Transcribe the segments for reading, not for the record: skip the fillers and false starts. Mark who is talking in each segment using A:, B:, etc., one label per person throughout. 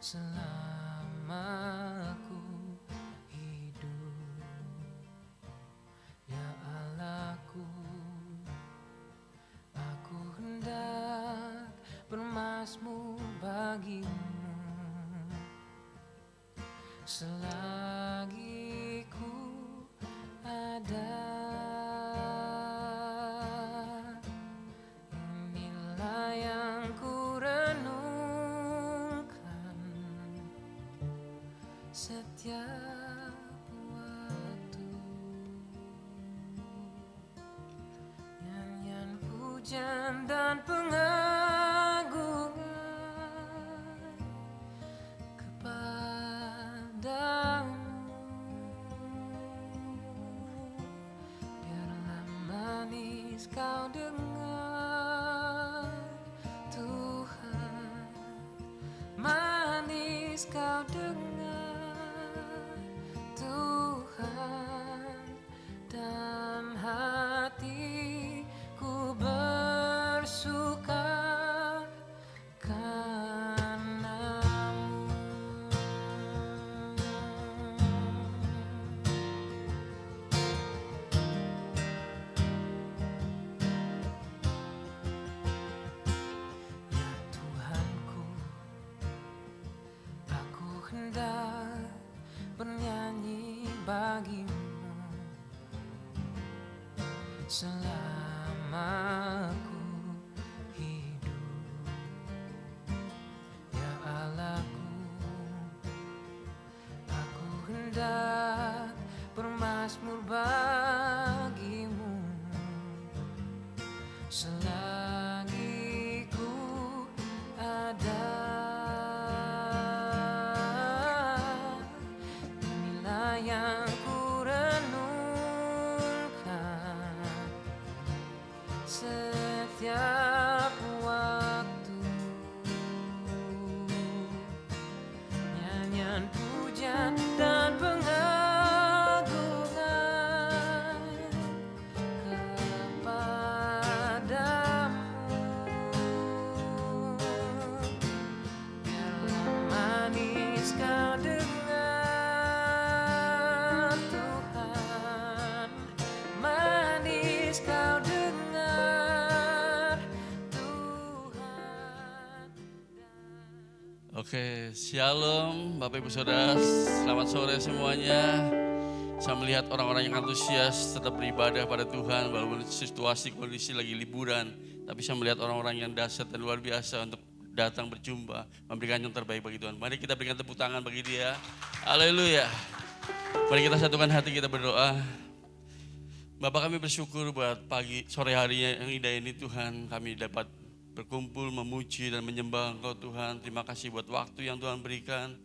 A: selama aku hidup. Ya Allahku, aku hendak bermazmur bagimu selagi ku ada. Inilah yang ku renungkan setiap waktu. Nyanyian pujian dan pengagungan kepadamu. Biarlah manis kau dengar, Tuhan. Manis kau dengar, Tuhan. Dan hatiku bersuka karena-Mu. Ya Tuhanku, aku hendak bernyanyi bagimu selama aku hidup. Ya Allahku, aku hendak bermazmur bagimu selagi ku ada. Inilah yang ku renungkan setiap waktu. Nyanyian pujian dan pengagungan kepadamu. Biarlah manis kau dengar, Tuhan. Manis kau dengar, Tuhan.
B: Oke, shalom Bapak Ibu Saudara, selamat sore semuanya. Saya melihat orang-orang yang antusias tetap beribadah pada Tuhan walaupun situasi kondisi lagi liburan. Tapi saya melihat orang-orang yang dahsyat dan luar biasa untuk datang berjumpa, memberikan yang terbaik bagi Tuhan. Mari kita berikan tepuk tangan bagi dia. Haleluya. Mari kita satukan hati, kita berdoa. Bapak, kami bersyukur buat sore harinya yang indah ini Tuhan. Kami dapat berkumpul, memuji dan menyembah Engkau Tuhan. Terima kasih buat waktu yang Tuhan berikan.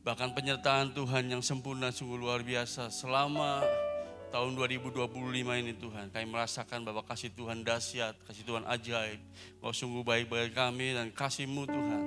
B: Bahkan penyertaan Tuhan yang sempurna sungguh luar biasa. Selama tahun 2025 ini Tuhan, kami merasakan bahwa kasih Tuhan dahsyat, kasih Tuhan ajaib. Kau sungguh baik bagi kami dan kasih-Mu Tuhan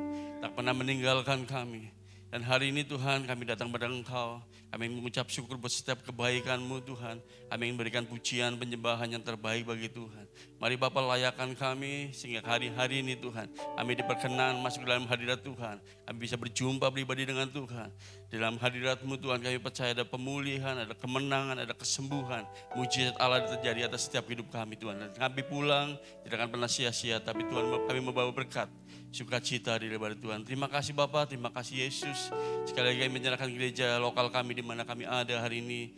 B: tak pernah meninggalkan kami. Dan hari ini Tuhan kami datang pada Engkau. Kami mengucap syukur buat setiap kebaikan-Mu Tuhan. Kami ingin berikan pujian penyembahan yang terbaik bagi Tuhan. Mari Bapa layakan kami sehingga hari-hari ini Tuhan kami diperkenan masuk dalam hadirat Tuhan. Kami bisa berjumpa pribadi dengan Tuhan. Dalam hadirat-Mu Tuhan kami percaya ada pemulihan, ada kemenangan, ada kesembuhan. Mujizat Allah terjadi atas setiap hidup kami Tuhan. Dan kami pulang tidak akan pernah sia-sia, tapi Tuhan kami membawa berkat, sukacita di daripada Tuhan. Terima kasih Bapak, terima kasih Yesus. Sekali lagi kami menyerahkan gereja lokal kami di mana kami ada hari ini.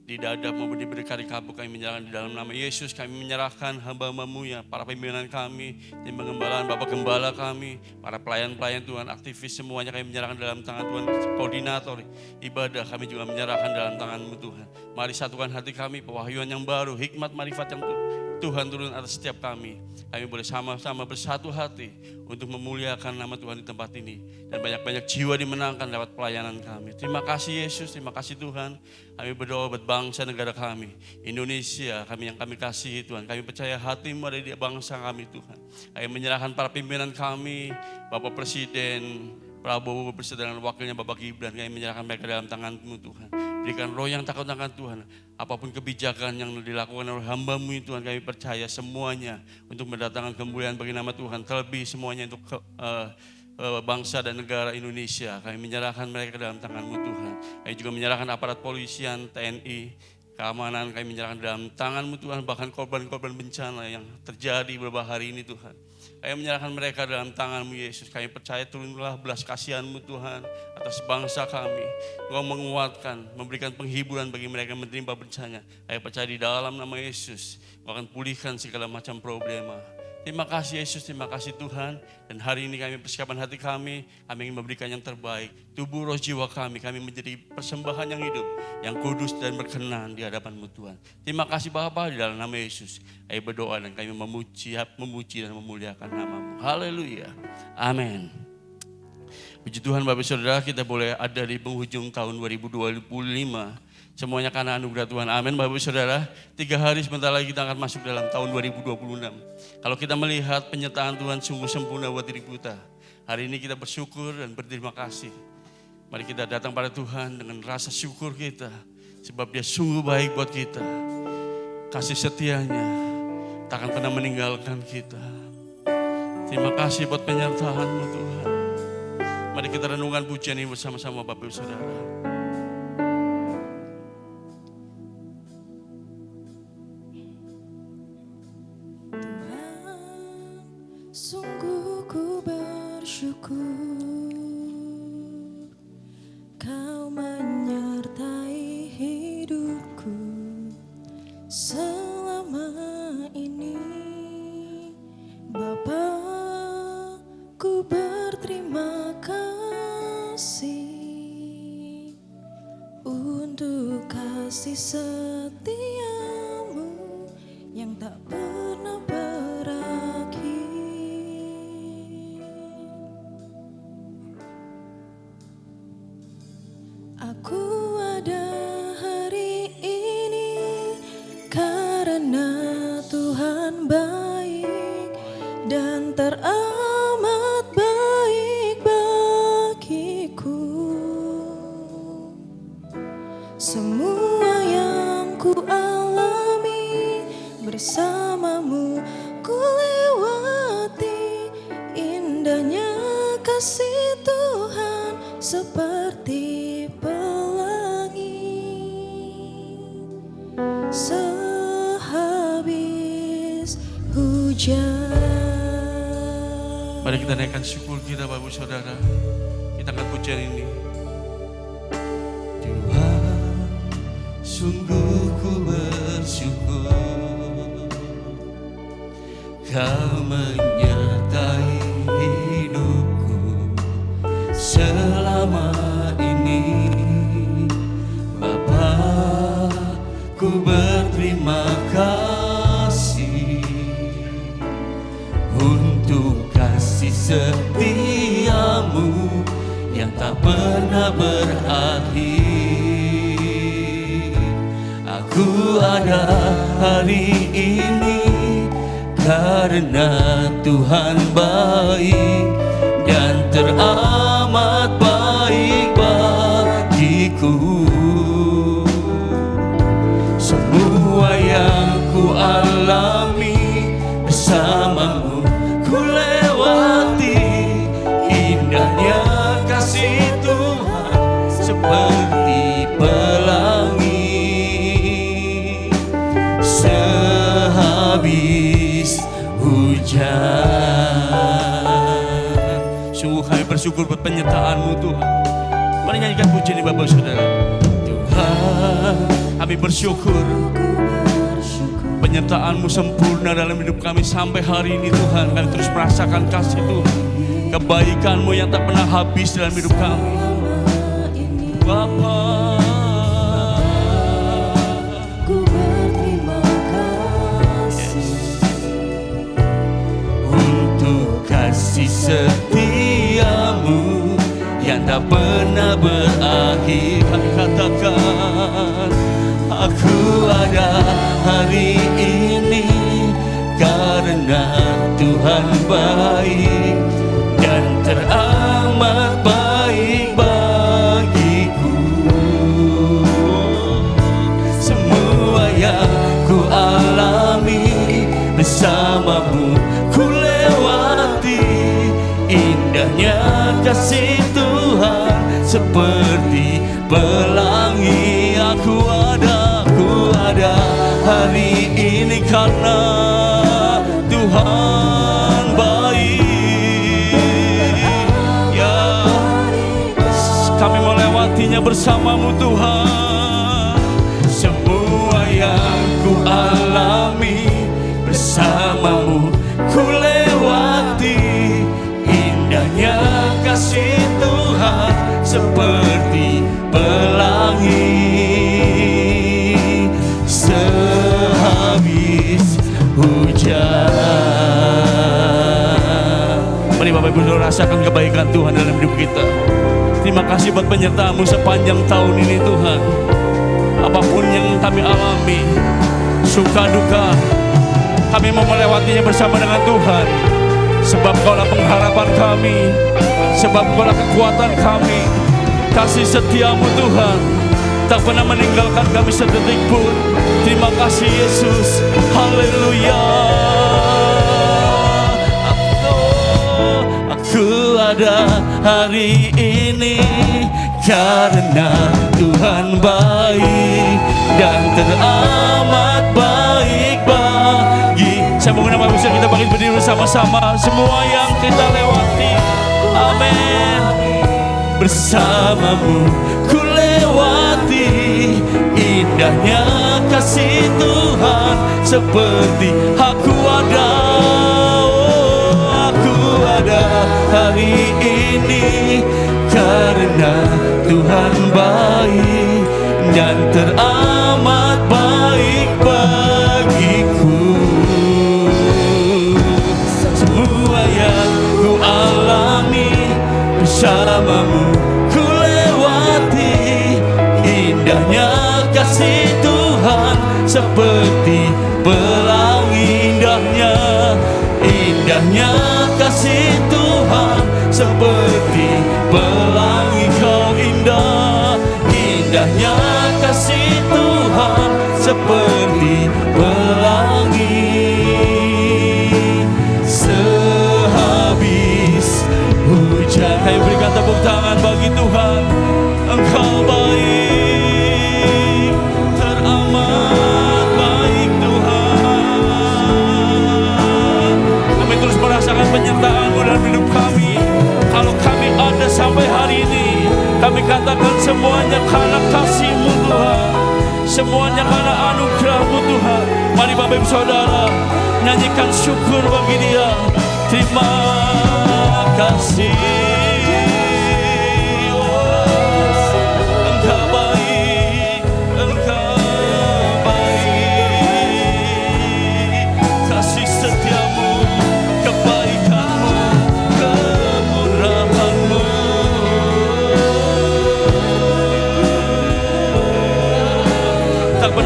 B: Di Dadap maupun di Berdekari Kapuk kami menyerahkan di dalam nama Yesus. Kami menyerahkan hamba-Hamba-Mu ya, para pimpinan kami, tim pengembalaan, Bapak Gembala kami, para pelayan-pelayan Tuhan, aktivis semuanya kami menyerahkan dalam tangan Tuhan. Koordinator ibadah kami juga menyerahkan dalam tangan-Mu Tuhan. Mari satukan hati kami, pewahyuan yang baru, hikmat marifat yang Tuhan turun atas setiap kami. Kami boleh sama-sama bersatu hati untuk memuliakan nama Tuhan di tempat ini. Dan banyak-banyak jiwa dimenangkan lewat pelayanan kami. Terima kasih Yesus, terima kasih Tuhan. Kami berdoa buat bangsa negara kami. Indonesia, kami yang kami kasihi Tuhan. Kami percaya hati-Mu ada di bangsa kami Tuhan. Kami menyerahkan para pimpinan kami, Bapak Presiden Prabowo beserta dengan wakilnya Bapak Gibran. Kami menyerahkan mereka dalam tangan-Mu Tuhan. Berikan roh yang takut akan Tuhan. Apapun kebijakan yang dilakukan oleh hamba-Mu Tuhan, kami percaya semuanya untuk mendatangkan kemuliaan bagi nama Tuhan. Terlebih semuanya untuk bangsa dan negara Indonesia. Kami menyerahkan mereka ke dalam tangan-Mu Tuhan. Kami juga menyerahkan aparat polisian, TNI, keamanan kami menyerahkan dalam tangan-Mu Tuhan. Bahkan korban-korban bencana yang terjadi beberapa hari ini Tuhan. Kami menyerahkan mereka dalam tangan-Mu Yesus. Kami percaya turunlah belas kasihan-Mu Tuhan atas bangsa kami. Engkau menguatkan, memberikan penghiburan bagi mereka yang menerima bencana. Kami percaya di dalam nama Yesus Engkau akan pulihkan segala macam problema. Terima kasih Yesus, terima kasih Tuhan. Dan hari ini kami persiapan hati kami ingin memberikan yang terbaik. Tubuh roh jiwa kami menjadi persembahan yang hidup, yang kudus dan berkenan di hadapan-Mu Tuhan. Terima kasih Bapa, di dalam nama Yesus. Kami berdoa dan kami memuji dan memuliakan nama-Mu. Haleluya. Amin. Puji Tuhan Bapak Saudara, kita boleh ada di penghujung tahun 2025. Semuanya karena anugerah Tuhan. Amin Bapak Saudara. 3 hari sebentar lagi kita akan masuk dalam tahun 2026. Kalau kita melihat penyertaan Tuhan sungguh sempurna buat diri kita. Hari ini kita bersyukur dan berterima kasih. Mari kita datang pada Tuhan dengan rasa syukur kita. Sebab Dia sungguh baik buat kita. Kasih setianya tak akan pernah meninggalkan kita. Terima kasih buat penyertaan-Mu Tuhan. Mari kita renungkan pujian ini bersama-sama Bapak Saudara.
C: Sungguh ku bersyukur Kau menyertai hidupku selama ini. Bapa, ku berterima kasih untuk kasih setiamu yang tak pernah berakhir. Aku ada hari ini karena Tuhan baik dan teramat baik bagiku. Semua yang ku alami bersamamu ku lewati, indahnya kasih Tuhan seperti pelangi sehabis hujan.
B: Mari kita naikkan syukur kita Bapak Saudara. Kita akan pujian ini. Tuhan, sungguh ku bersyukur Kau menyertai hidupku selama ini. Bapa, ku berterima kasih untuk kasih setiamu yang tak pernah berakhir. Aku ada hari ini karena Tuhan baik dan teramat baik bagiku. Semua yang ku alami bersamamu ku lewati, indahnya kasih Tuhan seperti pelangi sehabis hujan. Sungguh kami bersyukur buat penyertaan-Mu Tuhan. Mari nyanyikan pujian ini Bapak Saudara. Tuhan, kami bersyukur penyertaan-Mu sempurna dalam hidup kami sampai hari ini Tuhan. Kami terus merasakan kasih Tuhan, kebaikan-Mu yang tak pernah habis dalam hidup kami. Bapa,
C: Ku berterima kasih
B: untuk kasih setiamu yang tak pernah berakhir. Kami katakan, aku ada hari ini karena Tuhan baik dan teramat baik bagiku. Semua yang ku alami bersamamu ku lewati, indahnya kasih Tuhan seperti pelangi. Aku ada hari ini karena Tuhan baik. Ya, kami melewatinya bersamamu Tuhan. Semua yang ku alami bersamamu ku lewati. Indahnya kasih Tuhan seperti pelangi. Sehabis hujan. Mari Bapak Ibu Saudara rasakan kebaikan Tuhan dalam hidup kita. Terima kasih buat penyertaan-Mu sepanjang tahun ini Tuhan. Apapun yang kami alami, suka duka, kami mau melewatinya bersama dengan Tuhan. Sebab Kaulah pengharapan kami, sebab Kaulah kekuatan kami. Kasih setiamu Tuhan tak pernah meninggalkan kami sedetik pun. Terima kasih Yesus. Haleluya. Aku ada hari ini karena Tuhan baik dan teramat baik bagi. Saya mengundang Bapak Ibu kita bangkit berdiri bersama-sama. Semua yang kita lewati, amin. Bersamamu ku lewati. Indahnya kasih Tuhan seperti aku ada. Aku ada hari ini karena Tuhan baik dan teramat baik bagiku. Semua yang ku alami bersamamu ku lewati. Indahnya kasih Tuhan seperti pelangi. Indahnya kasih Tuhan seperti pelangi. Kau indah. Indahnya kasih Tuhan seperti pelangi. Sehabis hujan. Kami berikan tepuk tangan bagi Tuhan. Engkau baik, teramat baik Tuhan. Kami terus merasakan penyertaan-Mu dalam hidup kami. Kalau kami ada sampai hari ini, kami katakan semuanya karena kasih-Mu Tuhan. Semuanya karena anugerah-Mu Tuhan. Mari Bapak Ibu Saudara nyanyikan syukur bagi Dia. Terima kasih.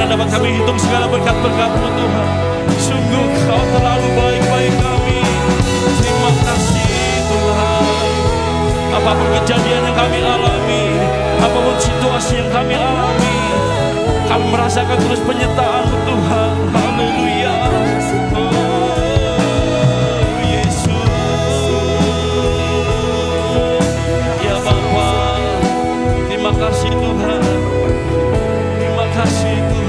B: Dapat kami hitung segala berkat-berkat-Mu Tuhan. Sungguh Kau terlalu baik bagi kami. Terima kasih Tuhan. Apapun kejadian yang kami alami, apapun situasi yang kami alami, kami merasakan terus penyertaan-Mu Tuhan. Haleluya. Oh Yesus. Ya Bapa, terima kasih Tuhan. Terima kasih Tuhan.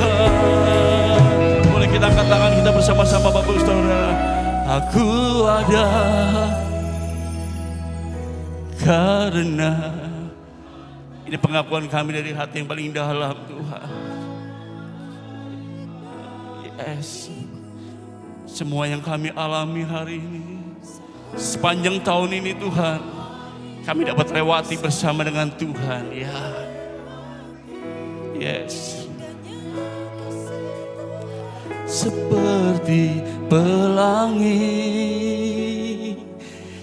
B: Boleh kita angkat tangan kita bersama-sama Bapak Ibu Saudara. Aku ada karena. Ini pengakuan kami dari hati yang paling dalam Tuhan. Yes. Semua yang kami alami hari ini, sepanjang tahun ini Tuhan, kami dapat lewati bersama dengan Tuhan. Ya. Yes. Seperti pelangi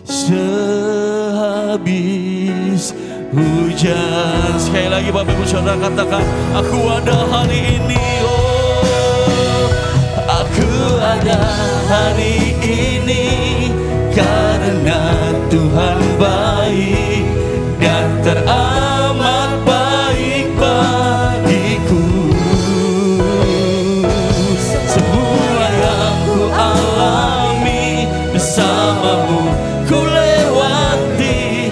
B: sehabis hujan. Sekali lagi Bapak Ibu Saudara katakan, aku ada hari ini. Oh, aku ada hari ini karena Tuhan baik dan teramat baik bagiku. Semua yang ku alami bersamamu ku lewati.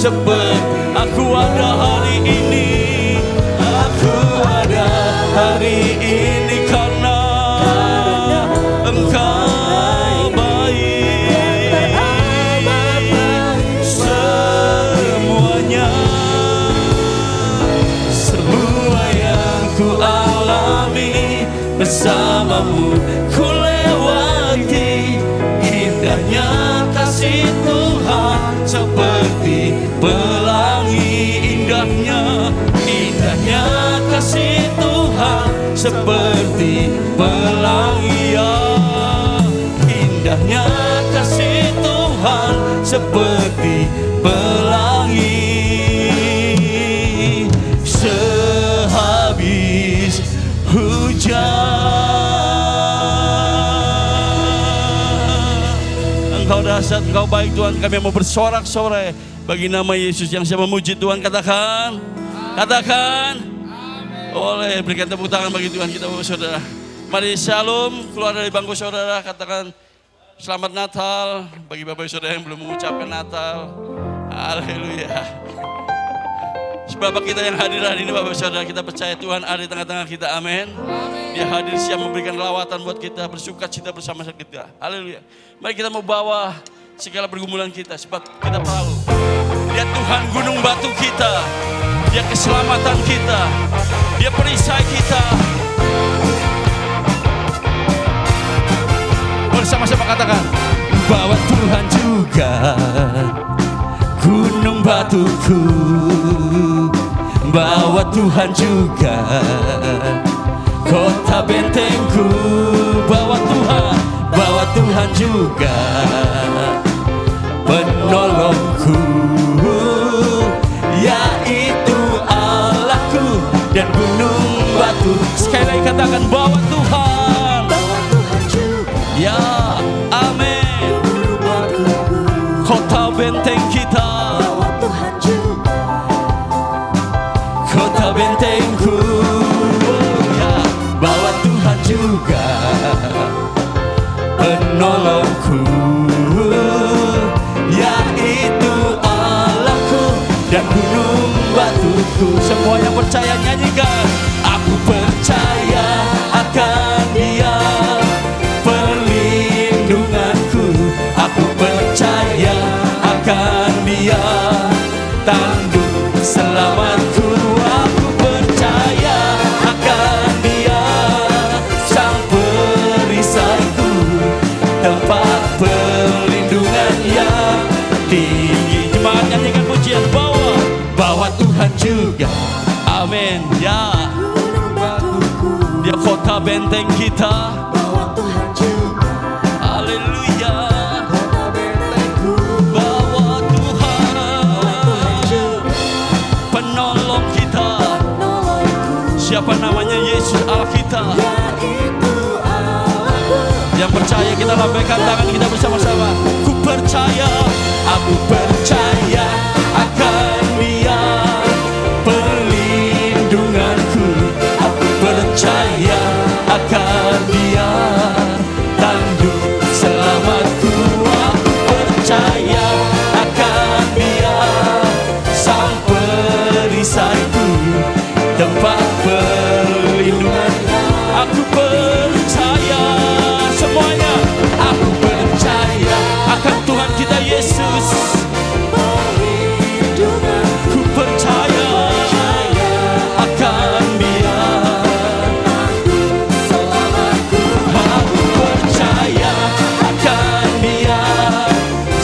B: seperti aku ada hari ini. Aku ada hari ini karena Engkau baik. Semuanya, semua yang ku alami bersamamu ku lewati. Indahnya kasih Tuhan seperti pelangi. Indahnya kasih Tuhan seperti pelangi, ya. Indahnya kasih Tuhan seperti pelangi sehabis hujan. Engkau dahsyat, Engkau baik Tuhan. Kami mau bersorak-sorai bagi nama Yesus. Yang siap memuji Tuhan katakan, katakan. Oleh berikan tepuk tangan bagi Tuhan kita Bapak Saudara. Mari shalom, keluar dari bangku saudara, katakan selamat Natal bagi Bapak Saudara yang belum mengucapkan Natal. Haleluya. Sebab kita yang hadir hari ini Bapak Saudara, kita percaya Tuhan ada di tengah-tengah kita, amin. Dia hadir siap memberikan lawatan buat kita, bersuka cita bersama kita. Haleluya. Mari kita mau bawa segala pergumulan kita, sebab kita tahu dia Tuhan gunung batu kita, dia keselamatan kita, dia perisai kita. Bersama-sama katakan, bahwa Tuhan juga gunung batuku, bahwa Tuhan juga kota bentengku, bahwa Tuhan juga penolongku, yaitu Allahku dan gunung batu. Sekali lagi katakan, bahwa Tuhan juga, ya, amin. Kota benteng kita, kota bentengku, ya, bahwa Tuhan juga penolongku, yaitu Allahku dan gunung batuku. Semua yang percaya nyanyikan, aku percaya akan Dia perlindunganku, aku percaya akan Dia tanduk selamatku, aku percaya akan Dia sang perisaiku, tempat perlindungan yang tinggi. Jemaat nyanyikan pujian, bahwa Tuhan juga, amin, ya, dia kota benteng kita, haleluya. Bahwa Tuhan penolong kita, siapa namanya? Yesus Allah kita. Yang percaya kita lambaikan tangan kita bersama-sama. Ku percaya, aku percaya akan Dia perlindunganku, aku percaya akan Dia tanduk selamatku, aku percaya akan Dia sang perisaiku, tempat perlindungan. Aku percaya semuanya, aku percaya akan Tuhan kita Yesus. Ku percaya akan Dia, aku percaya akan Dia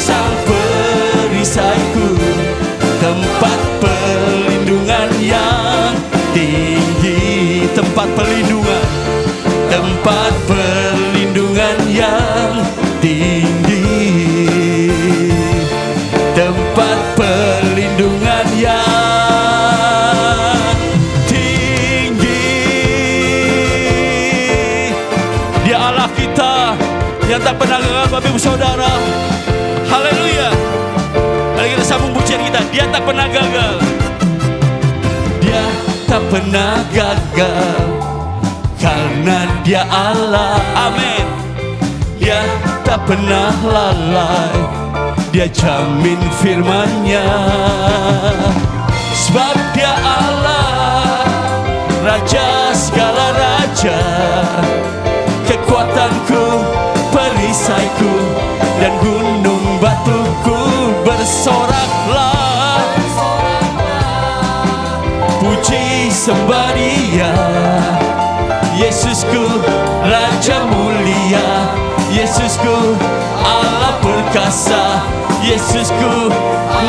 B: sang perisaiku, tempat perlindungan yang tinggi, tempat perlindungan, tempat perlindungan yang tinggi, tempat perlindungan yang tinggi. Dia Allah kita yang tak pernah gagal, Bapak Ibu Saudara. Haleluya. Mari kita sambung pujian kita. Dia tak pernah gagal, Dia tak pernah gagal, karena Dia Allah, amin. Dia tak pernah lalai, Dia jamin firman-Nya. Sebab Dia Allah, Raja segala raja, kekuatanku, perisaiku, dan gunung batuku. Bersoraklah, puji sembah Dia. Yesusku Raja mulia, Yesusku Allah perkasa, Yesusku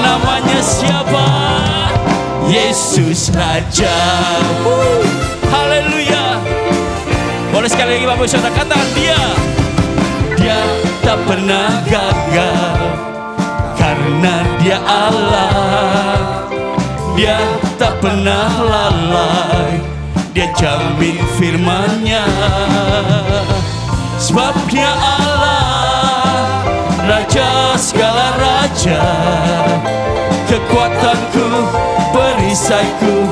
B: namanya siapa? Yesus Raja. Haleluya. Boleh sekali lagi Bapak Saudara katakan Dia tak pernah gagal, karena Dia Allah. Dia tak pernah lalai, Dia jamin firman-Nya. Sebab Dia Allah, Raja segala raja, kekuatanku, perisaiku,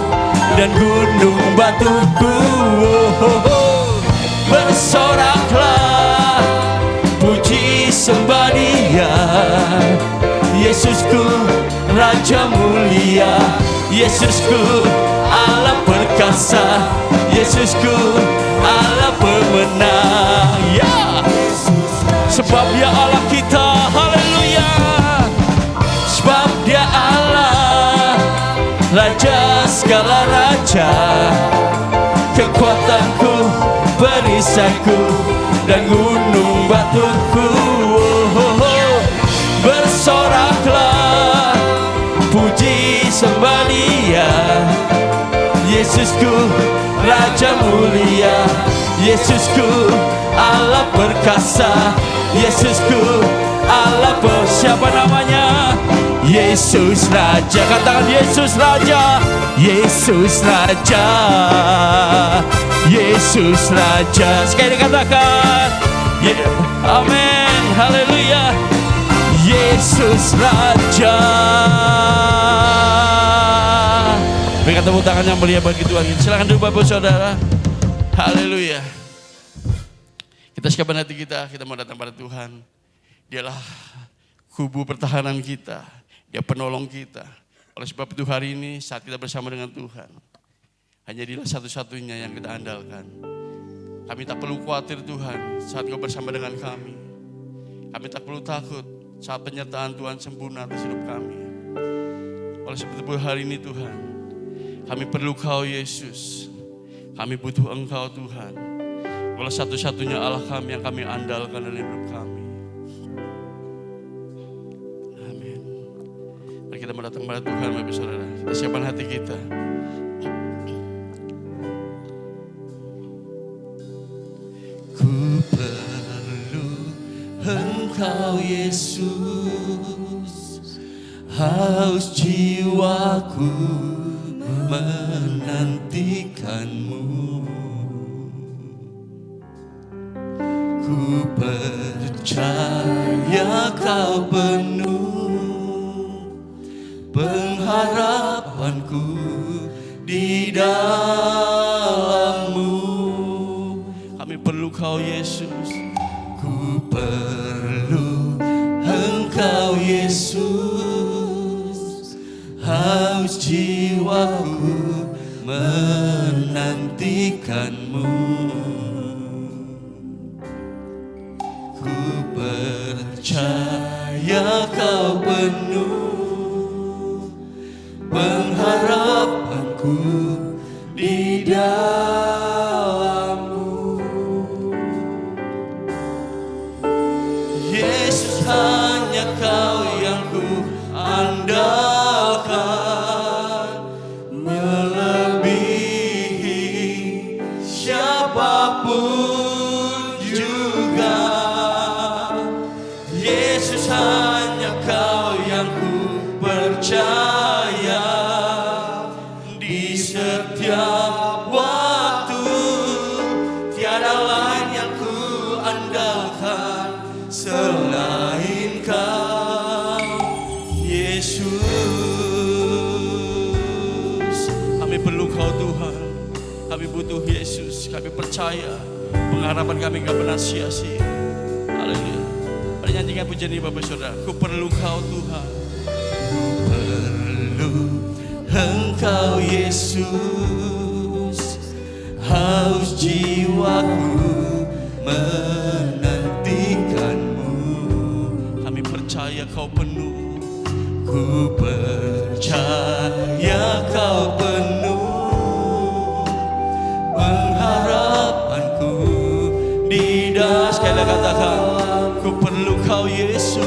B: dan gunung batuku. Bersoraklah, puji sembah Dia. Yesusku Raja mulia, Yesusku Allah perkasa, Yesusku Allah pemenang. Ya, sebab Dia Allah kita. Haleluya. Sebab Dia Allah, Raja segala raja, kekuatanku, perisaiku, dan gunung batuku. Bersoraklah, puji sembah Dia. Yesusku Raja mulia, Yesusku Allah perkasa, Yesusku Allah siapa namanya? Yesus Raja. Katakan Yesus Raja. Yesus Raja. Yesus Raja. Sekali katakan amin. Haleluya. Yesus Raja. Berikan tepuk tangan yang mulia bagi Tuhan. Silakan duduk Bapak Saudara. Haleluya. Kita siapkan hati kita mau datang pada Tuhan. Dialah kubu pertahanan kita, Dia penolong kita. Oleh sebab itu hari ini saat kita bersama dengan Tuhan, hanya Dia satu-satunya yang kita andalkan. Kami tak perlu khawatir Tuhan saat Kau bersama dengan kami. Kami tak perlu takut saat penyertaan Tuhan sempurna atas hidup kami. Oleh sebab itu hari ini Tuhan, kami perlu Kau Yesus. Kami butuh Engkau Tuhan. Kau satu-satunya Allah kami yang kami andalkan dalam hidup kami. Amin. Mari kita mendatang pada Tuhan Bapak Saudara. Kita siapkan hati kita. Ku perlu Engkau Yesus, haus jiwaku menantikan-Mu. Ku percaya Kau penuh pengharapanku di dalam-Mu. Kami perlu Kau Yesus. Ku perlu Engkau Yesus, haus jiwaku menantikan-Mu. Ku percaya Kau penuh pengharapanku di dalam-Mu. Yesus, hanya Kau yang ku andalkan, melebihi siapapun juga. Yesus, hanya Kau yang ku percaya di setiap waktu. Tiada lain yang ku andalkan selain Kau Yesus. Kami perlu Kau Tuhan. Kami butuh Yesus. Kami percaya pengharapan kami gak pernah sia-sia. Haleluya. Mari nyanyikan pujian ini Bapak Saudara. Ku perlu Kau Tuhan. Ku perlu Engkau Yesus. Haus jiwaku menantikanmu. Kami percaya Kau penuh. Ku percaya Kau penuh pengharapanku di dalam. Sekali lagi katakan, ku perlu Kau Yesus.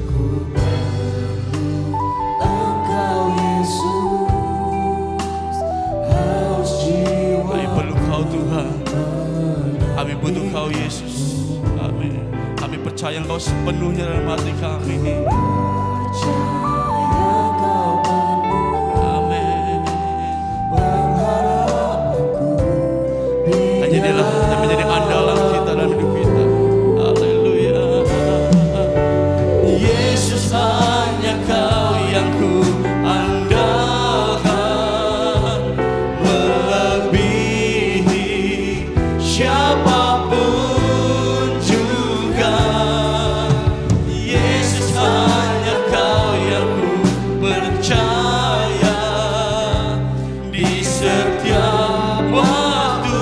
C: Ku perlu Engkau Yesus. Haus jiwa.
B: Kami perlu Kau Tuhan. Kami butuh Kau Yesus. Amin. Kami percaya Engkau sepenuhnya dalam hati kami.
C: Percaya Kau penuh
B: Amin.
C: pengharapanku.
B: Dan jadilah yang menjadi andalan kita dalam hidup kita. Haleluya. Yesus, hanya Kau yang ku andalkan, melebihi siapapun juga. Yesus, hanya Kau yang ku percaya di setiap waktu.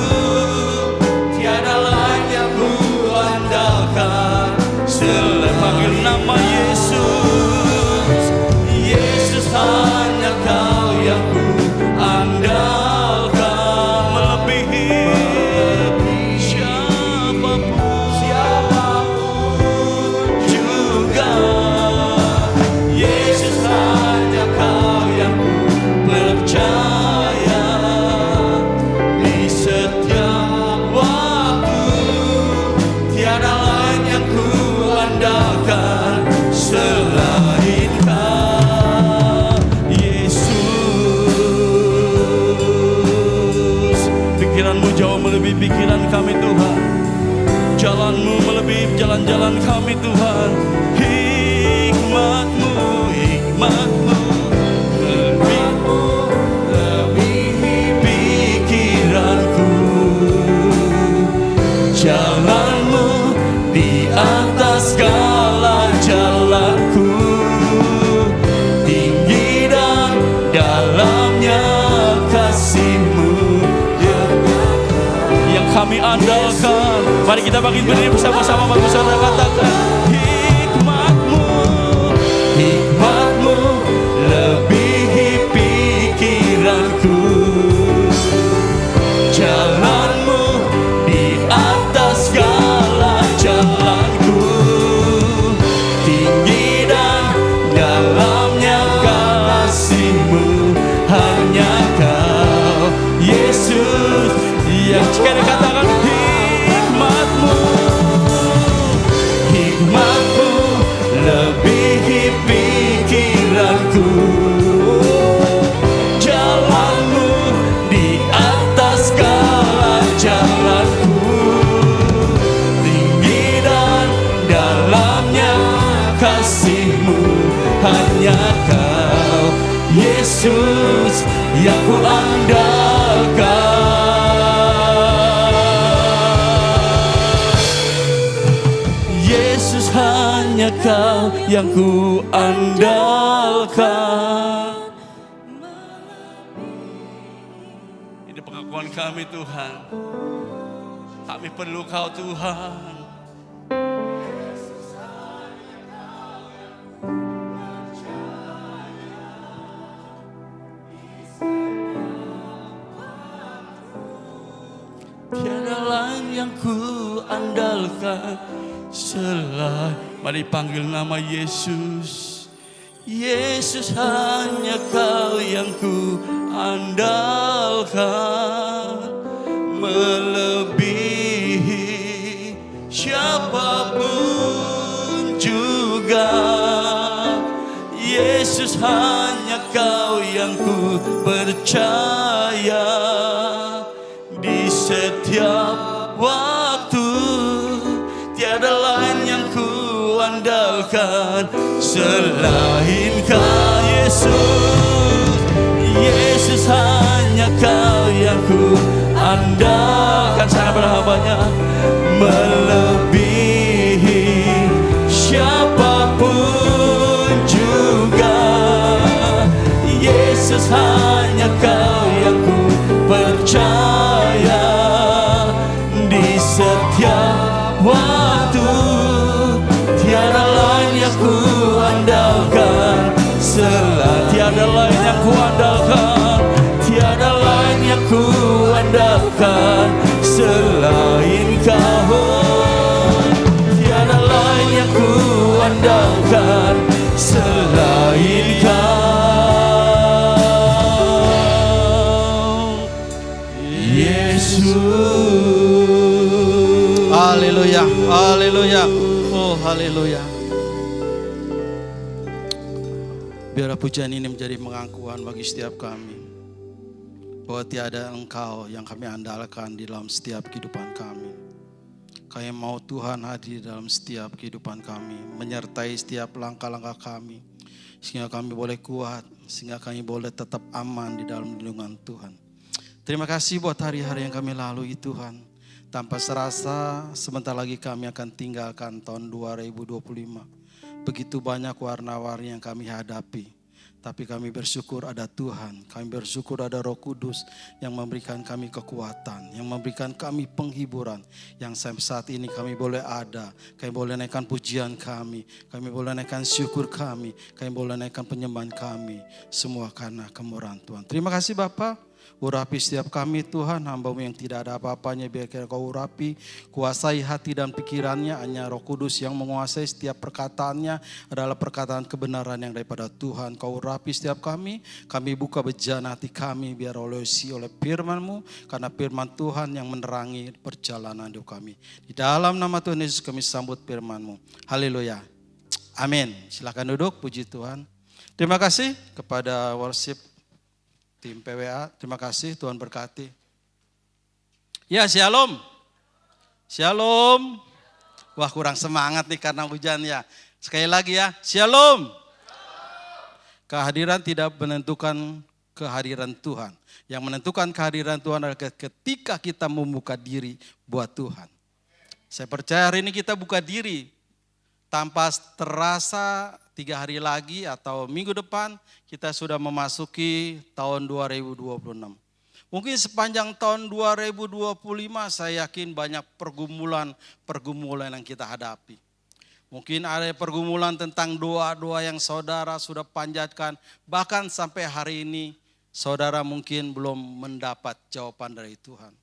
B: Tiada lain yang ku andalkan selain panggil nama Yesus. Yesus, hanya Kau yang ku andalkan, melebihi siapapun juga. Yesus, hanya Kau yang ku percaya di setiap waktu. Tiada lain yang ku andalkan selain Kau, Yesus. Pikiran-Mu jauh melebihi pikiran kami Tuhan. Jalan-Mu melebihi jalan-jalan kami Tuhan. Hikmat-Mu, hikmat-Mu melebihi pikiranku. Jalan-Mu di atas segala jalanku. Tinggi dan dalamnya kasih-Mu yang kami andalkan. Mari kita bangkit berdiri bersama-sama. Bapak Saudara katakan, hikmat-Mu, hikmat-Mu lebihi pikiranku. Jalan-Mu di atas segala jalanku. Tinggi dan dalamnya kasih-Mu. Hanya Kau Yesus yang sekali katakan, hikmat-Mu, hikmat-Mu lebihi pikiranku. Jalan-Mu di atas segala jalanku. Tinggi dan dalamnya kasih-Mu. Hanya Kau Yesus yang ku andalkan. Yesus, hanya Kau yang ku andalkan. Ini pengakuan kami Tuhan. Kami perlu Kau Tuhan. Tiada lain yang ku andalkan selain. Mari panggil nama Yesus. Yesus, hanya Kau yang ku andalkan, melebihi siapapun juga. Yesus, hanya Kau yang ku percaya di setiap waktu. Tiada lain yang ku andalkan selain Kau Yesus. Yesus, hanya Kau yang ku andalkan. Sangat berharapnya melebihi
D: haleluya. Oh, haleluya. Biarlah pujian ini menjadi pengakuan bagi setiap kami, bahwa tiada Engkau yang kami andalkan di dalam setiap kehidupan kami. Kami mau Tuhan hadir dalam setiap kehidupan kami, menyertai setiap langkah-langkah kami, sehingga kami boleh kuat, sehingga kami boleh tetap aman di dalam lindungan Tuhan. Terima kasih buat hari-hari yang kami lalui Tuhan. Tanpa serasa sebentar lagi kami akan tinggalkan tahun 2025. Begitu banyak warna-warni yang kami hadapi. Tapi kami bersyukur ada Tuhan, kami bersyukur ada Roh Kudus yang memberikan kami kekuatan, yang memberikan kami penghiburan, yang sampai saat ini kami boleh ada, kami boleh naikkan pujian kami boleh naikkan syukur kami boleh naikkan penyembahan kami, semua karena kemurahan Tuhan. Terima kasih Bapa. Urapi setiap kami Tuhan, hamba-Mu yang tidak ada apa-apanya, biar Kau urapi, kuasai hati dan pikirannya, hanya Roh Kudus yang menguasai setiap perkataannya adalah perkataan kebenaran yang daripada Tuhan. Kau urapi setiap kami buka bejana hati kami biar oleh firman-Mu, karena firman Tuhan yang menerangi perjalanan hidup kami. Di dalam nama Tuhan Yesus kami sambut firman-Mu. Haleluya. Amin. Silakan duduk, puji Tuhan. Terima kasih kepada worship tim PWA, terima kasih, Tuhan berkati. Ya, shalom. Shalom. Wah, kurang semangat nih karena hujan ya. Sekali lagi ya, shalom. Kehadiran tidak menentukan kehadiran Tuhan. Yang menentukan kehadiran Tuhan adalah ketika kita membuka diri buat Tuhan. Saya percaya hari ini kita buka diri. Tanpa terasa 3 hari lagi atau minggu depan kita sudah memasuki tahun 2026. Mungkin sepanjang tahun 2025 saya yakin banyak pergumulan yang kita hadapi. Mungkin ada pergumulan tentang doa-doa yang saudara sudah panjatkan. Bahkan sampai hari ini saudara mungkin belum mendapat jawaban dari Tuhan.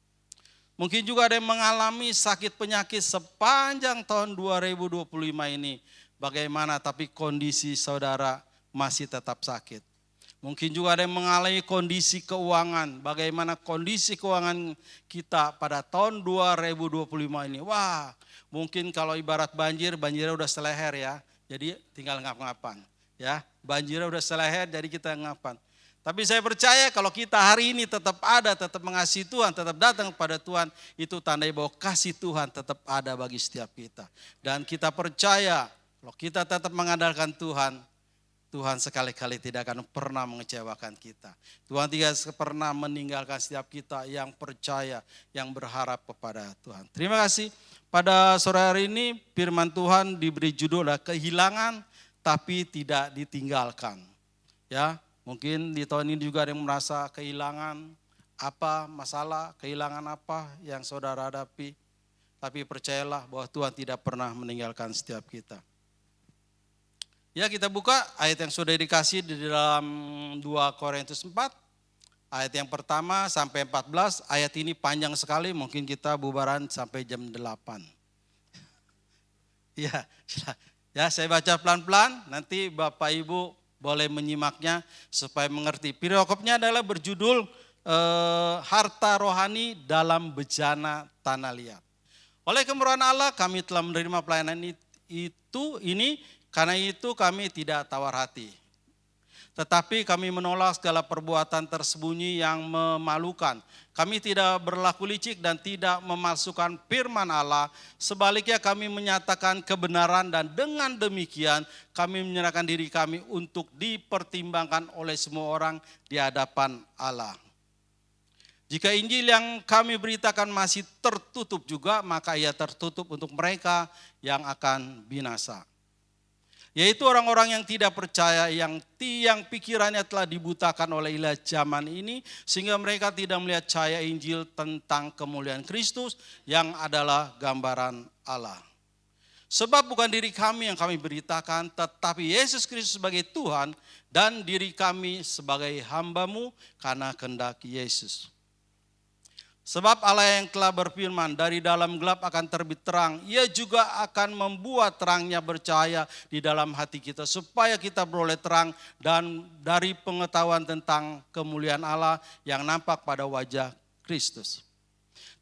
D: Mungkin juga ada yang mengalami sakit penyakit sepanjang tahun 2025 ini. Bagaimana tapi kondisi saudara masih tetap sakit. Mungkin juga ada yang mengalami kondisi keuangan. Bagaimana kondisi keuangan kita pada tahun 2025 ini. Wah, mungkin kalau ibarat banjirnya udah seleher ya. Jadi tinggal ngap-ngapan. Ya, banjirnya udah seleher jadi kita ngapan. Tapi saya percaya kalau kita hari ini tetap ada, tetap mengasihi Tuhan, tetap datang kepada Tuhan, itu tandai bahwa kasih Tuhan tetap ada bagi setiap kita. Dan kita percaya kalau kita tetap mengandalkan Tuhan, Tuhan sekali-kali tidak akan pernah mengecewakan kita. Tuhan tidak pernah meninggalkan setiap kita yang percaya, yang berharap kepada Tuhan. Terima kasih. Pada sore hari ini firman Tuhan diberi judul adalah kehilangan tapi tidak ditinggalkan. Ya. Mungkin di tahun ini juga ada yang merasa kehilangan apa masalah, kehilangan apa yang saudara hadapi. Tapi percayalah bahwa Tuhan tidak pernah meninggalkan setiap kita. Ya, kita buka ayat yang sudah dikasih di dalam 2 Korintus 4. Ayat yang pertama sampai 14. Ayat ini panjang sekali, mungkin kita bubaran sampai jam 8. Ya, saya baca pelan-pelan, nanti Bapak Ibu boleh menyimaknya supaya mengerti. Perikopnya adalah berjudul harta rohani dalam bejana tanah liat. Oleh kemurahan Allah kami telah menerima pelayanan ini karena itu kami tidak tawar hati. Tetapi kami menolak segala perbuatan tersembunyi yang memalukan. Kami tidak berlaku licik dan tidak memalsukan firman Allah. Sebaliknya kami menyatakan kebenaran dan dengan demikian kami menyerahkan diri kami untuk dipertimbangkan oleh semua orang di hadapan Allah. Jika Injil yang kami beritakan masih tertutup juga, maka ia tertutup untuk mereka yang akan binasa. Yaitu orang-orang yang tidak percaya, yang pikirannya telah dibutakan oleh ilah zaman ini, sehingga mereka tidak melihat cahaya Injil tentang kemuliaan Kristus yang adalah gambaran Allah. Sebab bukan diri kami yang kami beritakan, tetapi Yesus Kristus sebagai Tuhan dan diri kami sebagai hamba-Mu karena kehendak Yesus. Sebab Allah yang telah berfirman, dari dalam gelap akan terbit terang, ia juga akan membuat terangnya bercahaya di dalam hati kita, supaya kita beroleh terang dan dari pengetahuan tentang kemuliaan Allah yang nampak pada wajah Kristus.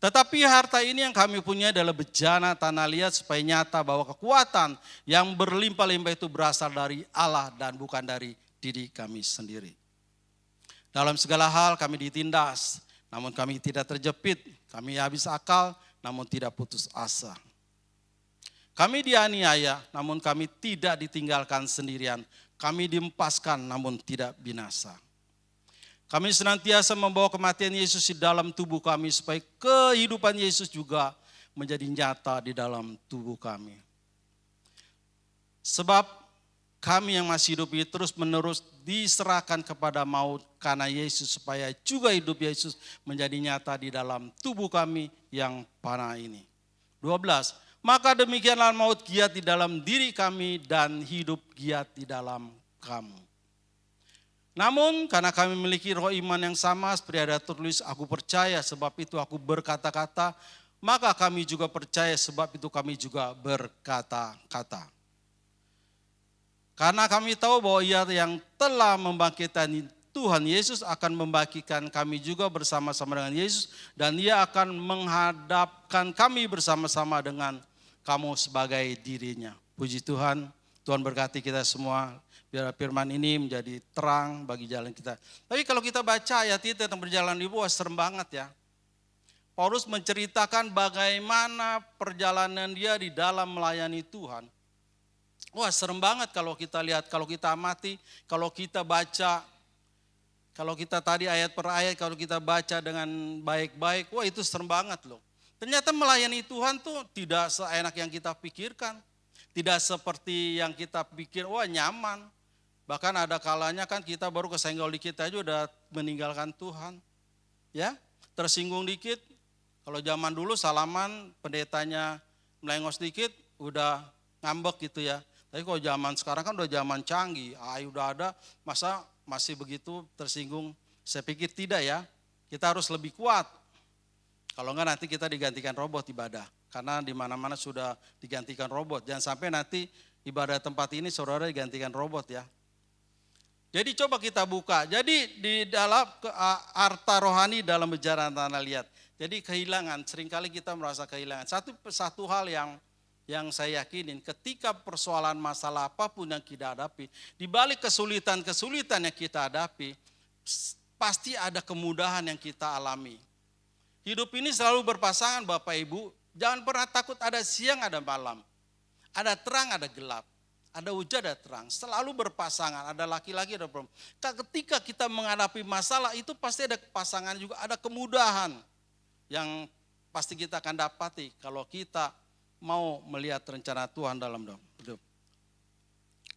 D: Tetapi harta ini yang kami punya adalah bejana tanah liat supaya nyata bahwa kekuatan yang berlimpah-limpah itu berasal dari Allah dan bukan dari diri kami sendiri. Dalam segala hal kami ditindas, namun kami tidak terjepit. Kami habis akal, namun tidak putus asa. Kami dianiaya, namun kami tidak ditinggalkan sendirian. Kami diempaskan, namun tidak binasa. Kami senantiasa membawa kematian Yesus di dalam tubuh kami supaya kehidupan Yesus juga menjadi nyata di dalam tubuh kami. Sebab kami yang masih hidup ini terus menerus diserahkan kepada maut karena Yesus supaya juga hidup Yesus menjadi nyata di dalam tubuh kami yang panah ini. 12. Maka demikianlah maut giat di dalam diri kami dan hidup giat di dalam kamu. Namun karena kami memiliki roh iman yang sama seperti ada tertulis, aku percaya sebab itu aku berkata-kata, maka kami juga percaya sebab itu kami juga berkata-kata. Karena kami tahu bahwa Ia yang telah membangkitkan Tuhan Yesus akan membangkitkan kami juga bersama-sama dengan Yesus, dan Ia akan menghadapkan kami bersama-sama dengan kamu sebagai dirinya. Puji Tuhan, Tuhan berkati kita semua. Biar firman ini menjadi terang bagi jalan kita. Tapi kalau kita baca ayat itu tentang perjalanan ibu, serem banget ya. Paulus menceritakan bagaimana perjalanan dia di dalam melayani Tuhan. Wah, serem banget kalau kita lihat, kalau kita amati, kalau kita baca, kalau kita tadi ayat per ayat, kalau kita baca dengan baik-baik, wah itu serem banget loh. Ternyata melayani Tuhan tuh tidak seenak yang kita pikirkan. Tidak seperti yang kita pikir, wah nyaman. Bahkan ada kalanya kan kita baru kesenggol dikit aja udah meninggalkan Tuhan. Ya, tersinggung dikit. Kalau zaman dulu salaman pendetanya melengos dikit udah ngambek gitu ya. Tapi kalau zaman sekarang kan udah zaman canggih. Udah ada, masa masih begitu tersinggung? Saya pikir tidak ya. Kita harus lebih kuat. Kalau enggak nanti kita digantikan robot ibadah. Karena di mana-mana sudah digantikan robot. Jangan sampai nanti ibadah tempat ini saudara digantikan robot ya. Jadi coba kita buka. Jadi di dalam harta rohani dalam berjalan tanah liat. Jadi kehilangan, seringkali kita merasa kehilangan. Satu hal yang saya yakinin, ketika persoalan masalah apapun yang kita hadapi, di balik kesulitan-kesulitan yang kita hadapi, pasti ada kemudahan yang kita alami. Hidup ini selalu berpasangan Bapak Ibu, jangan pernah takut ada siang ada malam, ada terang ada gelap. Ada hujan, ada terang, selalu berpasangan, ada laki-laki, ada perempuan. Ketika kita menghadapi masalah itu pasti ada pasangan juga, ada kemudahan yang pasti kita akan dapati kalau kita mau melihat rencana Tuhan dalam hidup.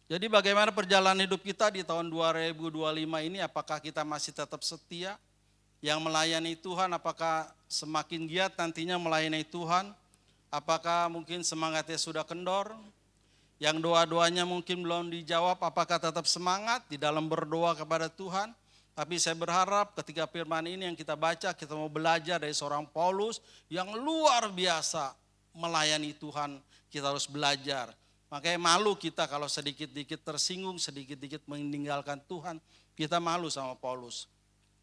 D: Jadi bagaimana perjalanan hidup kita di tahun 2025 ini, apakah kita masih tetap setia? Yang melayani Tuhan, apakah semakin giat nantinya melayani Tuhan? Apakah mungkin semangatnya sudah kendor? Yang doa-doanya mungkin belum dijawab, apakah tetap semangat di dalam berdoa kepada Tuhan? Tapi saya berharap ketika firman ini yang kita baca, kita mau belajar dari seorang Paulus yang luar biasa melayani Tuhan, kita harus belajar. Makanya malu kita kalau sedikit-dikit tersinggung, sedikit-dikit meninggalkan Tuhan, kita malu sama Paulus.